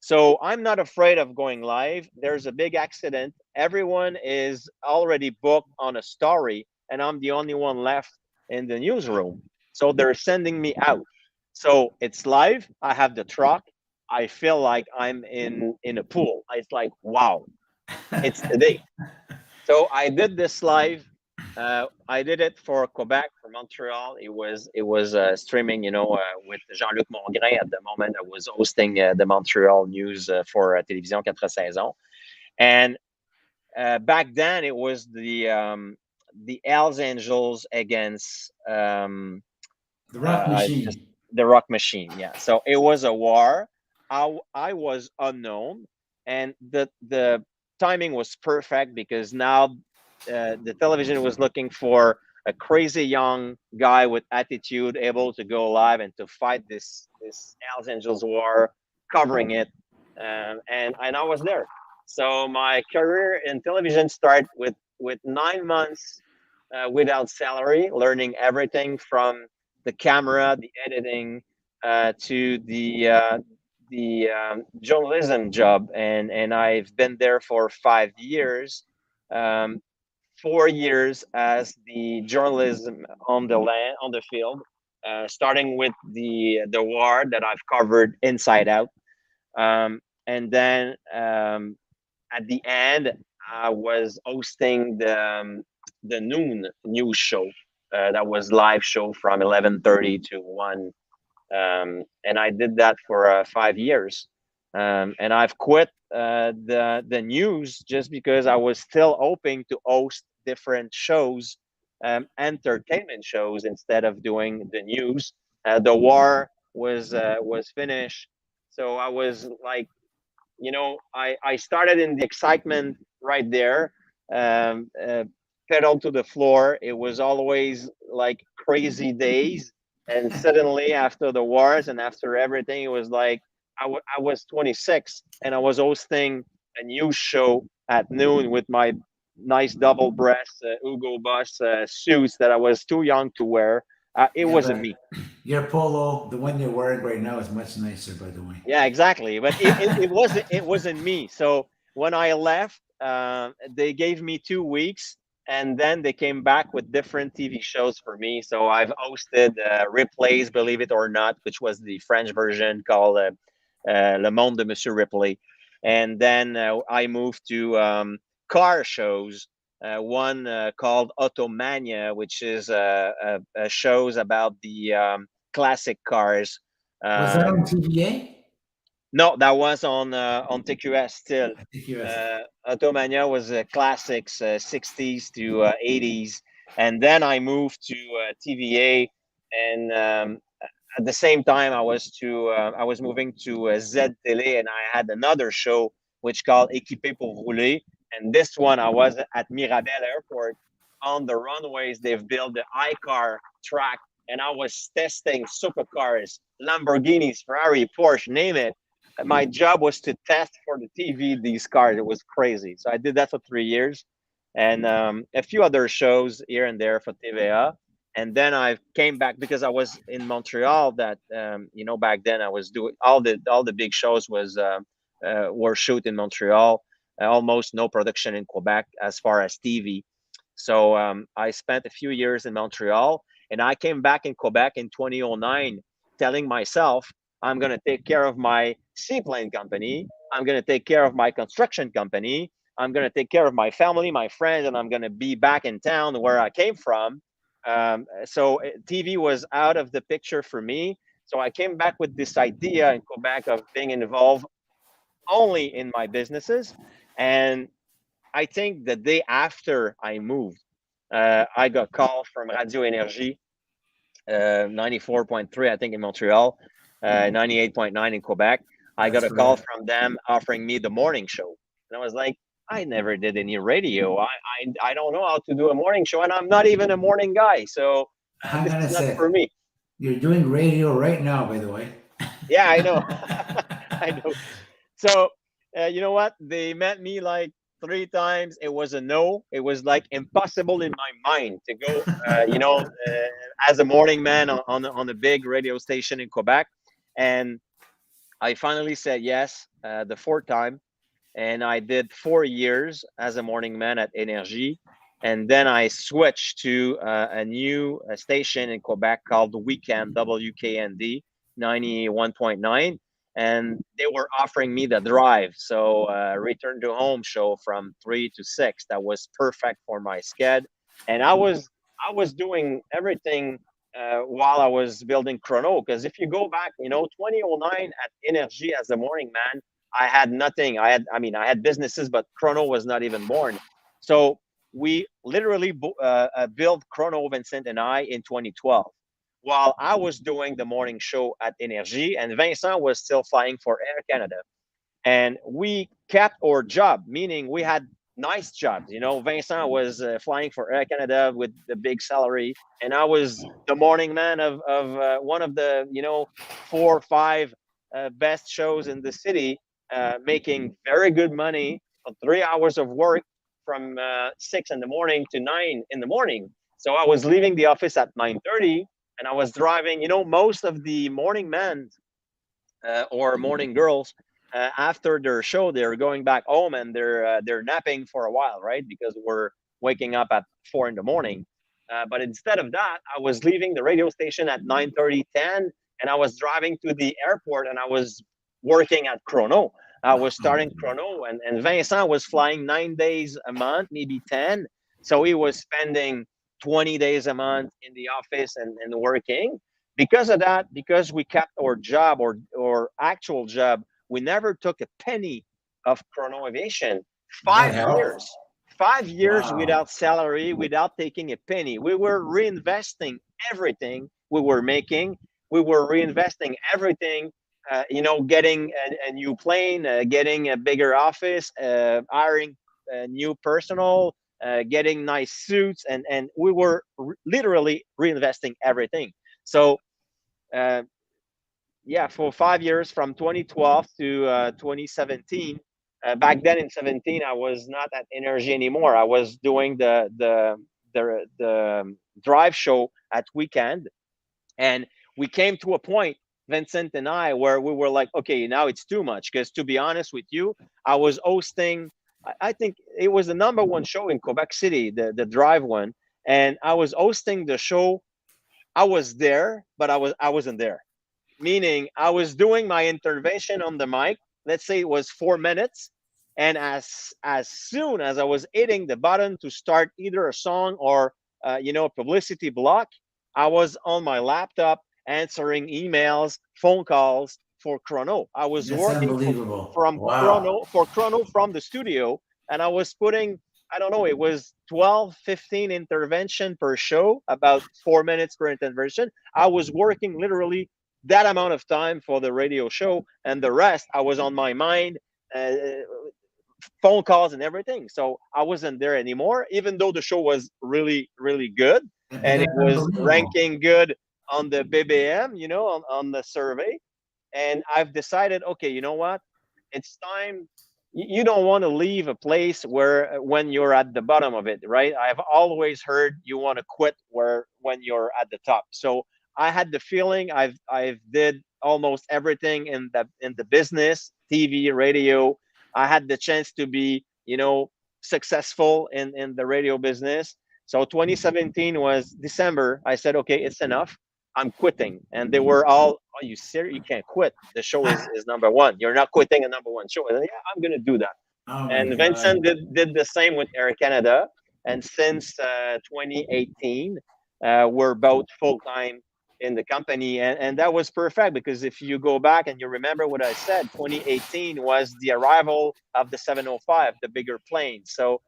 So I'm not afraid of going live. There's a big accident. Everyone is already booked on a story, and I'm the only one left in the newsroom. So they're sending me out. So it's live. I have the truck. I feel like I'm in a pool. It's like, wow, it's today. So I did this live. I did it for Quebec, for Montreal. It was streaming, with Jean-Luc Mongrain at the moment. I was hosting the Montreal news for Television Quatre Saisons, and back then it was the Hells Angels against The Rock Machine. the Rock Machine. Yeah, so it was a war. I was unknown, and the timing was perfect because now the television was looking for a crazy young guy with attitude, able to go live and to fight this Hells Angels war, covering it, and I was there. So my career in television started with 9 months without salary, learning everything from the camera, the editing, to the journalism job, and I've been there for 5 years. Um, 4 years as the journalism on the land, on the field, starting with the war that I've covered inside out, and then at the end I was hosting the noon news show. That was live show from 11:30 to 1, and I did that for 5 years, and I've quit the news just because I was still hoping to host different shows, entertainment shows, instead of doing the news. The war was finished, so I was like, I started in the excitement right there, um, uh, pedal to the floor. It was always like crazy days. And suddenly, after the wars and after everything, it was like I was 26 and I was hosting a news show at noon with my nice double breast Hugo Boss suits that I was too young to wear. It Yeah, wasn't but me. your polo, the one you're wearing right now, is much nicer, by the way. Yeah, exactly. But it wasn't me. So when I left, they gave me 2 weeks, and then they came back with different TV shows for me. So I've hosted Ripley's, believe it or not, which was the French version called Le Monde de Monsieur Ripley, and then I moved to car shows. One called Automania, which is shows about the classic cars. Was that on Um, TVA? no, that was on TQS still. I think you asked. Automania was classics, 60s to 80s, and then I moved to TVA, and at the same time I was moving to Z Télé, and I had another show which called Équipé pour rouler, and this one I was at Mirabel Airport on the runways. They've built the iCar track, and I was testing supercars, Lamborghinis, Ferrari, Porsche, name it. My job was to test for the TV these cars. It was crazy. So I did that for 3 years, and a few other shows here and there for TVA. And then I came back because I was in Montreal. That back then I was doing all the big shows were shoot in Montreal. Almost no production in Quebec as far as TV. So I spent a few years in Montreal, and I came back in Quebec in 2009, telling myself I'm going to take care of my seaplane company. I'm going to take care of my construction company. I'm going to take care of my family, my friends, and I'm going to be back in town where I came from. So TV was out of the picture for me. So I came back with this idea in Quebec of being involved only in my businesses. And I think the day after I moved, I got called from Radio Énergie, 94.3, I think, in Montreal. 98.9 in Quebec. I got a call from them offering me the morning show. And I was like, I never did any radio. I don't know how to do a morning show, and I'm not even a morning guy. So I'm this gonna is not say, for me. you're doing radio right now, by the way. Yeah, I know. I know. So, you know what? They met me like 3 times. It was a no. It was like impossible in my mind to go, as a morning man on a big radio station in Quebec. And I finally said yes the fourth time. And I did 4 years as a morning man at Énergie. And then I switched to a new station in Quebec called Weekend, WKND 91.9. And they were offering me the drive. So return to home show from 3 to 6. That was perfect for my sched. And I was doing everything while I was building Chrono. Because if you go back, 2009 at Énergie as a morning man, I had nothing. I had businesses, but Chrono was not even born. So we literally built Chrono, Vincent and I, in 2012, while I was doing the morning show at Énergie, and Vincent was still flying for Air Canada. And we kept our job, meaning we had nice jobs. Vincent was flying for Air Canada with the big salary, and I was the morning man of one of the 4 or 5 best shows in the city, making very good money on 3 hours of work from 6 in the morning to 9 in the morning. So I was leaving the office at 9:30, and I was driving. Most of the morning men or morning girls, after their show, they're going back home and they're napping for a while, right? Because we're waking up at 4 in the morning. But instead of that, I was leaving the radio station at 9:30, 10, and I was driving to the airport, and I was working at Chrono. I was starting Chrono, and Vincent was flying 9 days a month, maybe 10. So he was spending 20 days a month in the office and working. Because of that, because we kept our job or actual job, we never took a penny of Chrono Aviation. 5 years. 5 years without salary, without taking a penny. We were reinvesting everything we were making. We were reinvesting everything, getting a new plane, getting a bigger office, hiring new personnel, getting nice suits, and we were literally reinvesting everything. So, for 5 years, from 2012 to 2017. Back then in 17, I was not at Énergie anymore. I was doing the drive show at Weekend, and we came to a point, Vincent and I, where we were like, okay, now it's too much. Because to be honest with you, I was hosting. I think it was the #1 show in Quebec City, the drive one, and I was hosting the show. I was there, but I wasn't there. Meaning I was doing my intervention on the mic. Let's say it was 4 minutes, and as soon as I was hitting the button to start either a song or a publicity block, I was on my laptop answering emails, phone calls for Chrono. I was working from Chrono from the studio, and I was putting, I don't know, it was 12, 15 intervention per show, about 4 minutes per intervention. I was working literally that amount of time for the radio show, and the rest I was on my mind, phone calls and everything. So I wasn't there anymore, even though the show was really, really good, and it was ranking good on the BBM, on the survey. And I've decided, okay, you know what? It's time. You don't want to leave a place when you're at the bottom of it, right? I've always heard you want to quit when you're at the top. So I had the feeling I've did almost everything in the business, TV, radio. I had the chance to be, successful in the radio business. So 2017 was December. I said, okay, it's enough. I'm quitting. And they were all, are you serious? You can't quit. The show is #1. You're not quitting a #1 show. And yeah, I'm going to do that. And Vincent did the same with Air Canada. And since 2018, we're both full-time in the company. And that was perfect, because if you go back and you remember what I said, 2018 was the arrival of the 705, the bigger plane. So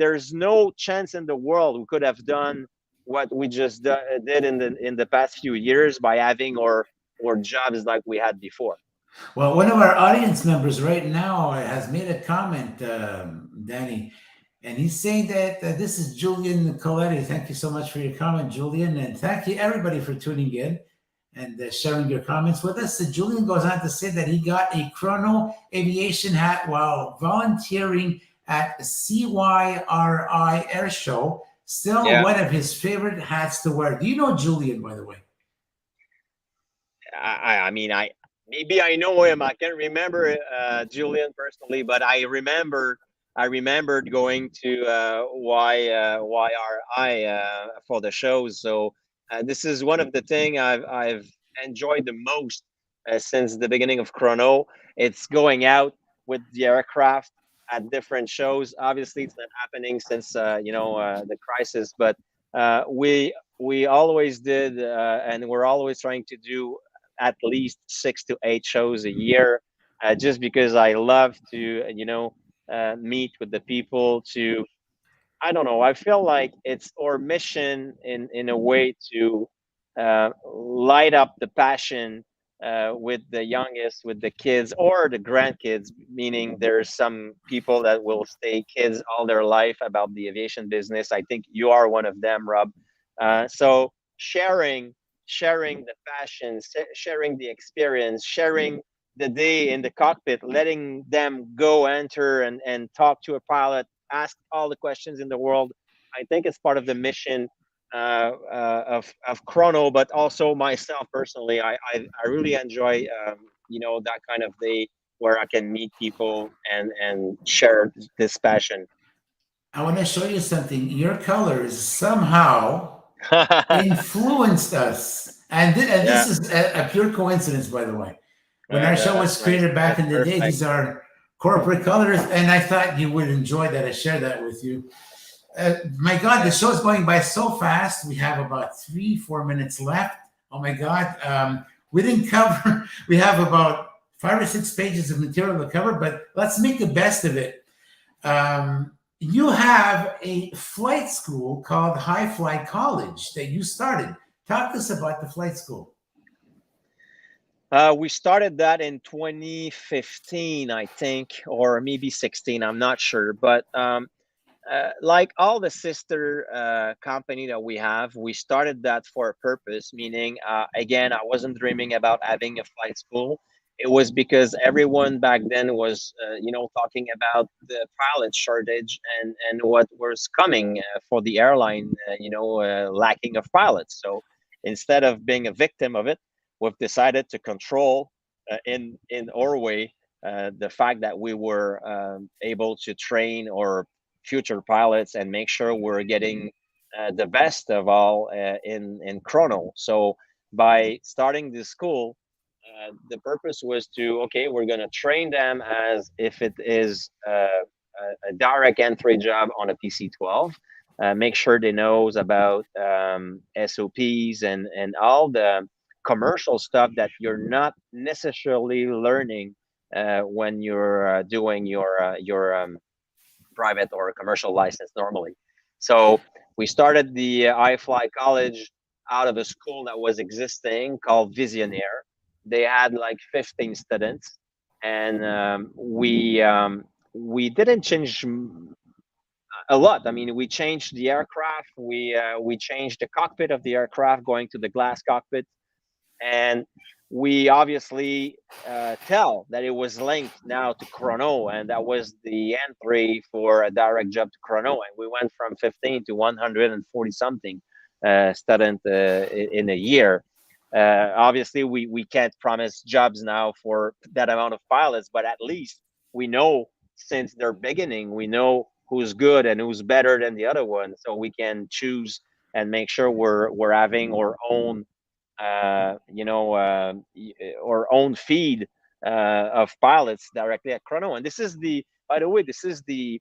there's no chance in the world we could have done what we just did in the past few years by having our or jobs like we had before. Well, one of our audience members right now has made a comment, Dany, and he's saying that this is Julian Coletti. Thank you so much for your comment, Julian, and thank you everybody for tuning in and sharing your comments with us. So Julian goes on to say that he got a Chrono Aviation hat while volunteering at CYRI Air Show. Still one of his favorite hats to wear. Do you know Julian, by the way? I mean, maybe I know him. I can't remember Julian personally, but I remembered going to YRI for the shows. So this is one of the things I've enjoyed the most since the beginning of Chrono. It's going out with the aircraft at different shows. Obviously, it's not happening since the crisis, but we always did, and we're always trying to do at least 6 to 8 shows a year, just because I love to meet with the people. To I don't know, I feel like it's our mission in a way to light up the passion with the youngest, with the kids or the grandkids, meaning there's some people that will stay kids all their life about the aviation business. I think you are one of them, Rob. So sharing the passion, sharing the experience, sharing the day in the cockpit, letting them go enter and talk to a pilot, ask all the questions in the world. I think it's part of the mission of Chrono, but also myself personally. I really enjoy that kind of day where I can meet people and share this passion. I want to show you something. Your colors somehow influenced us, and this is a pure coincidence, by the way. When our show was created back in the day, these are corporate colors, and I thought you would enjoy that. I share that with you. My God, the show is going by so fast. We have about 3-4 minutes left. Oh my God. We didn't cover, we have about 5 or 6 pages of material to cover, but let's make the best of it. You have a flight school called High Fly College that you started. Talk to us about the flight school. We started that in 2015, I think, or maybe 16. I'm not sure. But like all the sister company that we have, we started that for a purpose, meaning, again, I wasn't dreaming about having a flight school. It was because everyone back then was, talking about the pilot shortage and what was coming for the airline, lacking of pilots. So instead of being a victim of it, we've decided to control in our way the fact that we were able to train our future pilots and make sure we're getting the best of all in Chrono. So by starting this school, the purpose was we're going to train them as if it is a direct entry job on a PC-12. Make sure they knows about SOPs and all the commercial stuff that you're not necessarily learning when you're doing your private or commercial license normally. So we started the iFly College out of a school that was existing called Visionaire. They had like 15 students, and we didn't change a lot. I mean, we changed the aircraft. We changed the cockpit of the aircraft, going to the glass cockpit, and we obviously tell that it was linked now to Chrono, and that was the entry for a direct job to Chrono. And we went from 15 to 140 something students in a year. Obviously, we can't promise jobs now for that amount of pilots, but at least we know since their beginning, we know who's good and who's better than the other one, so we can choose and make sure we're having our own our own feed of pilots directly at Chrono. And this is by the way, this is the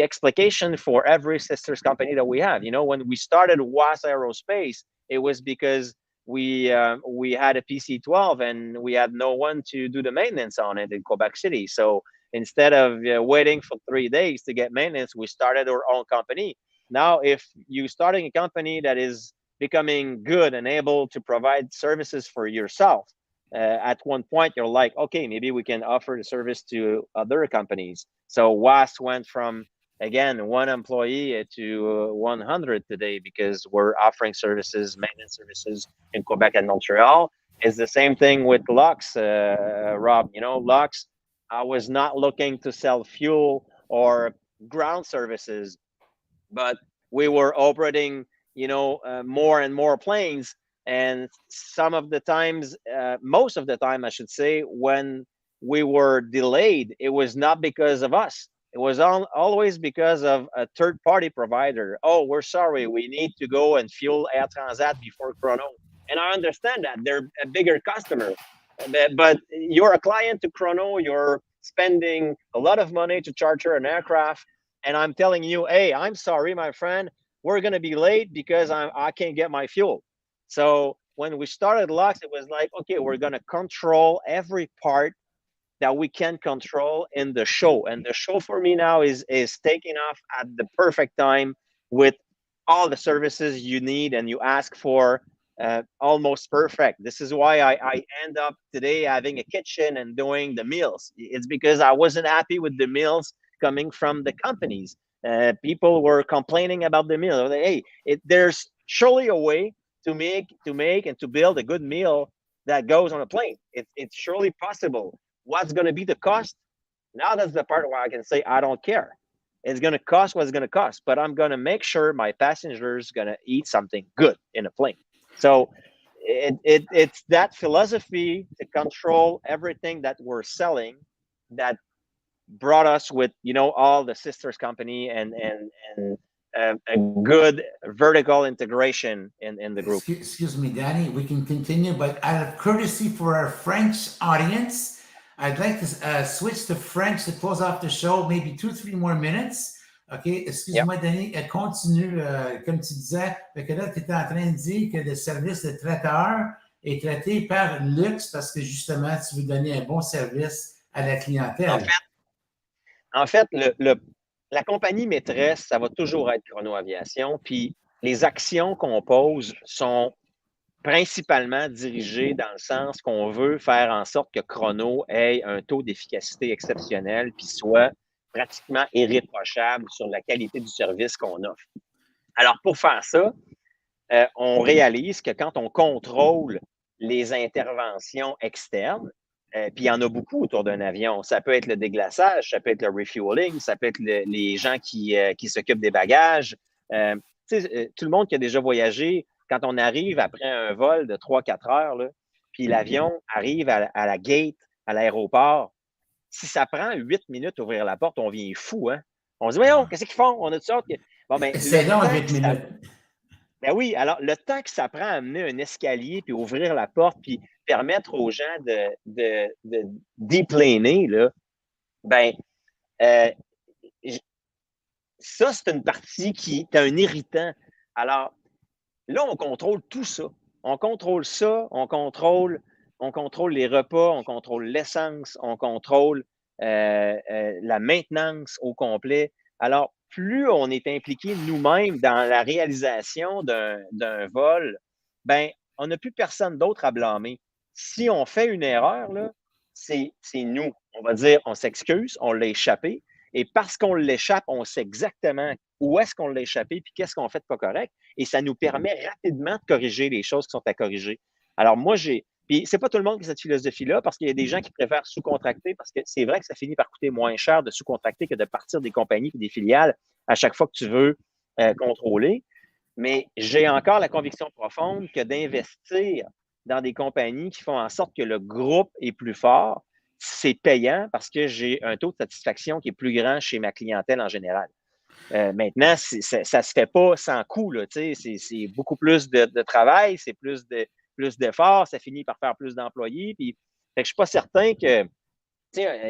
explication for every sisters company that we have. When we started WAAS Aerospace, it was because we had a PC-12 and we had no one to do the maintenance on it in Quebec City. So instead of waiting for 3 days to get maintenance, we started our own company. Now, if you're starting a company that is becoming good and able to provide services for yourself, at one point you're like, okay, maybe we can offer the service to other companies. So WAAS went from, again, 1 employee to 100 today because we're offering services, maintenance services in Quebec and Montreal. It's the same thing with LUX, Rob. LUX, I was not looking to sell fuel or ground services, but we were operating, more and more planes. And some of the times, most of the time, I should say, when we were delayed, it was not because of us. It was always because of a third-party provider. Oh, we're sorry, we need to go and fuel Air Transat before Chrono. And I understand that they're a bigger customer, but you're a client to Chrono. You're spending a lot of money to charter an aircraft, and I'm telling you, hey, I'm sorry, my friend, we're going to be late because I can't get my fuel. So when we started LUX, it was like, okay, we're going to control every part that we can control in the show. And the show for me now is taking off at the perfect time with all the services you need and you ask for, almost perfect. This is why I end up today having a kitchen and doing the meals. It's because I wasn't happy with the meals coming from the companies. People were complaining about the meal. Like, hey, there's surely a way to make and to build a good meal that goes on a plane. It's surely possible. What's going to be the cost? Now that's the part where I can say I don't care. It's going to cost what it's going to cost, but I'm going to make sure my passengers going to eat something good in a plane. So it's that philosophy to control everything that we're selling that brought us with all the sisters company and a good vertical integration in the group. Excuse me, Dany, we can continue, but out of courtesy for our French audience, I'd like to switch to French to close off the show, maybe 2-3 more minutes. OK, excuse-moi, Dany, continue, comme tu disais, que là, tu étais en train de dire que le service de traiteur est traité par LUX parce que justement, tu veux donner un bon service à la clientèle. En fait, la compagnie maîtresse, ça va toujours être Chrono Aviation. Puis les actions qu'on pose sont principalement dirigées dans le sens qu'on veut faire en sorte que Chrono ait un taux d'efficacité exceptionnel puis soit pratiquement irréprochable sur la qualité du service qu'on offre. Alors, pour faire ça, on réalise que quand on contrôle les interventions externes, puis il y en a beaucoup autour d'un avion. Ça peut être le déglaçage, ça peut être le refueling, ça peut être les gens qui s'occupent des bagages. Tout le monde qui a déjà voyagé, quand on arrive après un vol de 3-4 heures, là, puis l'avion arrive à la gate, à l'aéroport, si ça prend 8 minutes d'ouvrir la porte, on vient fou. Hein? On se dit, voyons, qu'est-ce qu'ils font? On a de sorte que... Bon, ben, c'est long, 8 minutes. Ben oui, alors le temps que ça prend à amener un escalier, puis ouvrir la porte, puis permettre aux gens de déplaner, là, ben, ça, c'est une partie qui est un irritant. Alors, là, on contrôle tout ça. On contrôle ça, on contrôle les repas, on contrôle l'essence, on contrôle la maintenance au complet. Alors, plus on est impliqué nous-mêmes dans la réalisation d'un vol, ben, on n'a plus personne d'autre à blâmer. Si on fait une erreur, là, c'est nous. On va dire, on s'excuse, on l'a échappé. Et parce qu'on l'échappe, on sait exactement où est-ce qu'on l'a échappé puis qu'est-ce qu'on fait de pas correct. Et ça nous permet rapidement de corriger les choses qui sont à corriger. Alors, moi, puis c'est pas tout le monde qui a cette philosophie-là parce qu'il y a des gens qui préfèrent sous-contracter parce que c'est vrai que ça finit par coûter moins cher de sous-contracter que de partir des compagnies et des filiales à chaque fois que tu veux contrôler. Mais j'ai encore la conviction profonde que d'investir dans des compagnies qui font en sorte que le groupe est plus fort, c'est payant parce que j'ai un taux de satisfaction qui est plus grand chez ma clientèle en général. Maintenant, ça ne se fait pas sans coût. C'est beaucoup plus de travail, c'est plus d'efforts, ça finit par faire plus d'employés. Puis, je ne suis pas certain que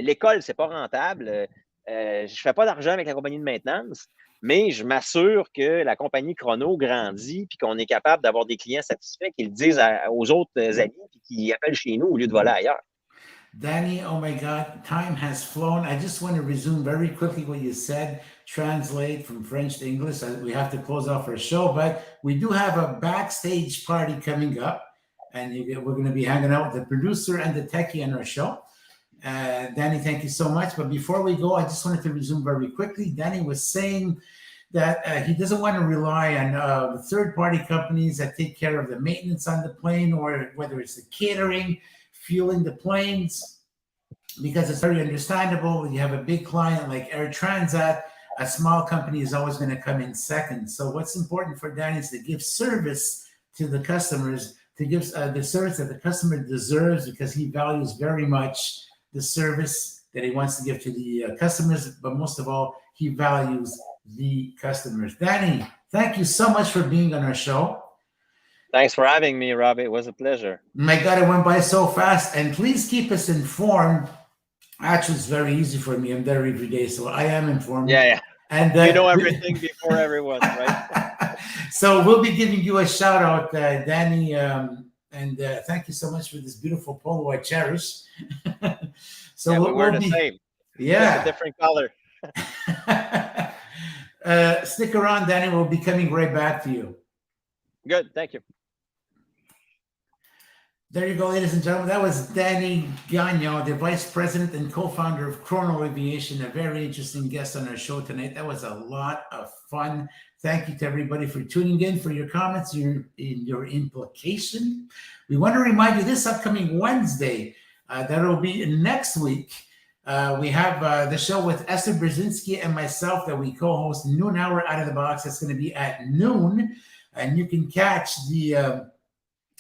l'école, ce n'est pas rentable. Je ne fais pas d'argent avec la compagnie de maintenance, mais je m'assure que la compagnie Chrono grandit puis qu'on est capable d'avoir des clients satisfaits qui le disent aux autres amis puis qui appellent chez nous au lieu de voler ailleurs. Dany, oh my God, time has flown. I just want to resume very quickly what you said, translate from French to English. We have to close off our show, but we do have a backstage party coming up. and we're going to be hanging out with the producer and the techie on our show. Dany, thank you so much. But before we go, I just wanted to resume very quickly. Dany was saying that he doesn't want to rely on the third-party companies that take care of the maintenance on the plane, or whether it's the catering, fueling the planes, because it's very understandable. When you have a big client like Air Transat, a small company is always going to come in second. So what's important for Dany is to give service to the customers, to give the service that the customer deserves, because he values very much the service that he wants to give to the customers. But most of all, he values the customers. Dany, thank you so much for being on our show. Thanks for having me, Robbie. It was a pleasure. My God, it went by so fast. And please keep us informed. Actually, it's very easy for me. I'm there every day, so I am informed. Yeah. And you know everything before everyone, right? So we'll be giving you a shout out, Dany. And thank you so much for this beautiful polo I cherish. So we're the same. Yeah. Just a different color. Stick around, Dany. We'll be coming right back to you. Good. Thank you. There you go, ladies and gentlemen. That was Dany Gagnon, the vice president and co-founder of Chrono Aviation, a very interesting guest on our show tonight. That was a lot of fun. Thank you to everybody for tuning in, for your comments, your implication. We want to remind you this upcoming Wednesday, that will be next week. We have the show with Esther Brzezinski and myself that we co-host, Noon Hour Out of the Box. That's going to be at noon. And you can catch the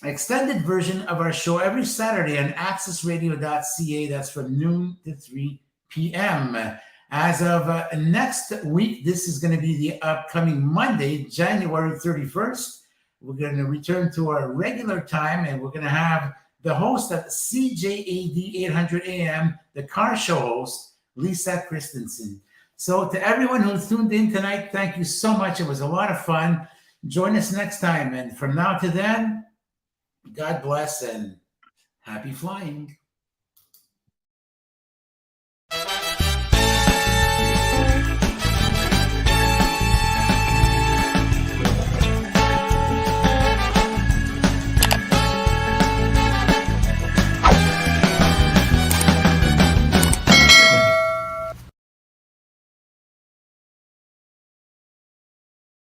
extended version of our show every Saturday on accessradio.ca. That's from noon to 3 p.m. As of next week, this is going to be the upcoming Monday, January 31st. We're going to return to our regular time, and we're going to have the host of CJAD 800 AM, the car show host, Lisa Christensen. So to everyone who tuned in tonight, thank you so much. It was a lot of fun. Join us next time. And from now to then, God bless and happy flying.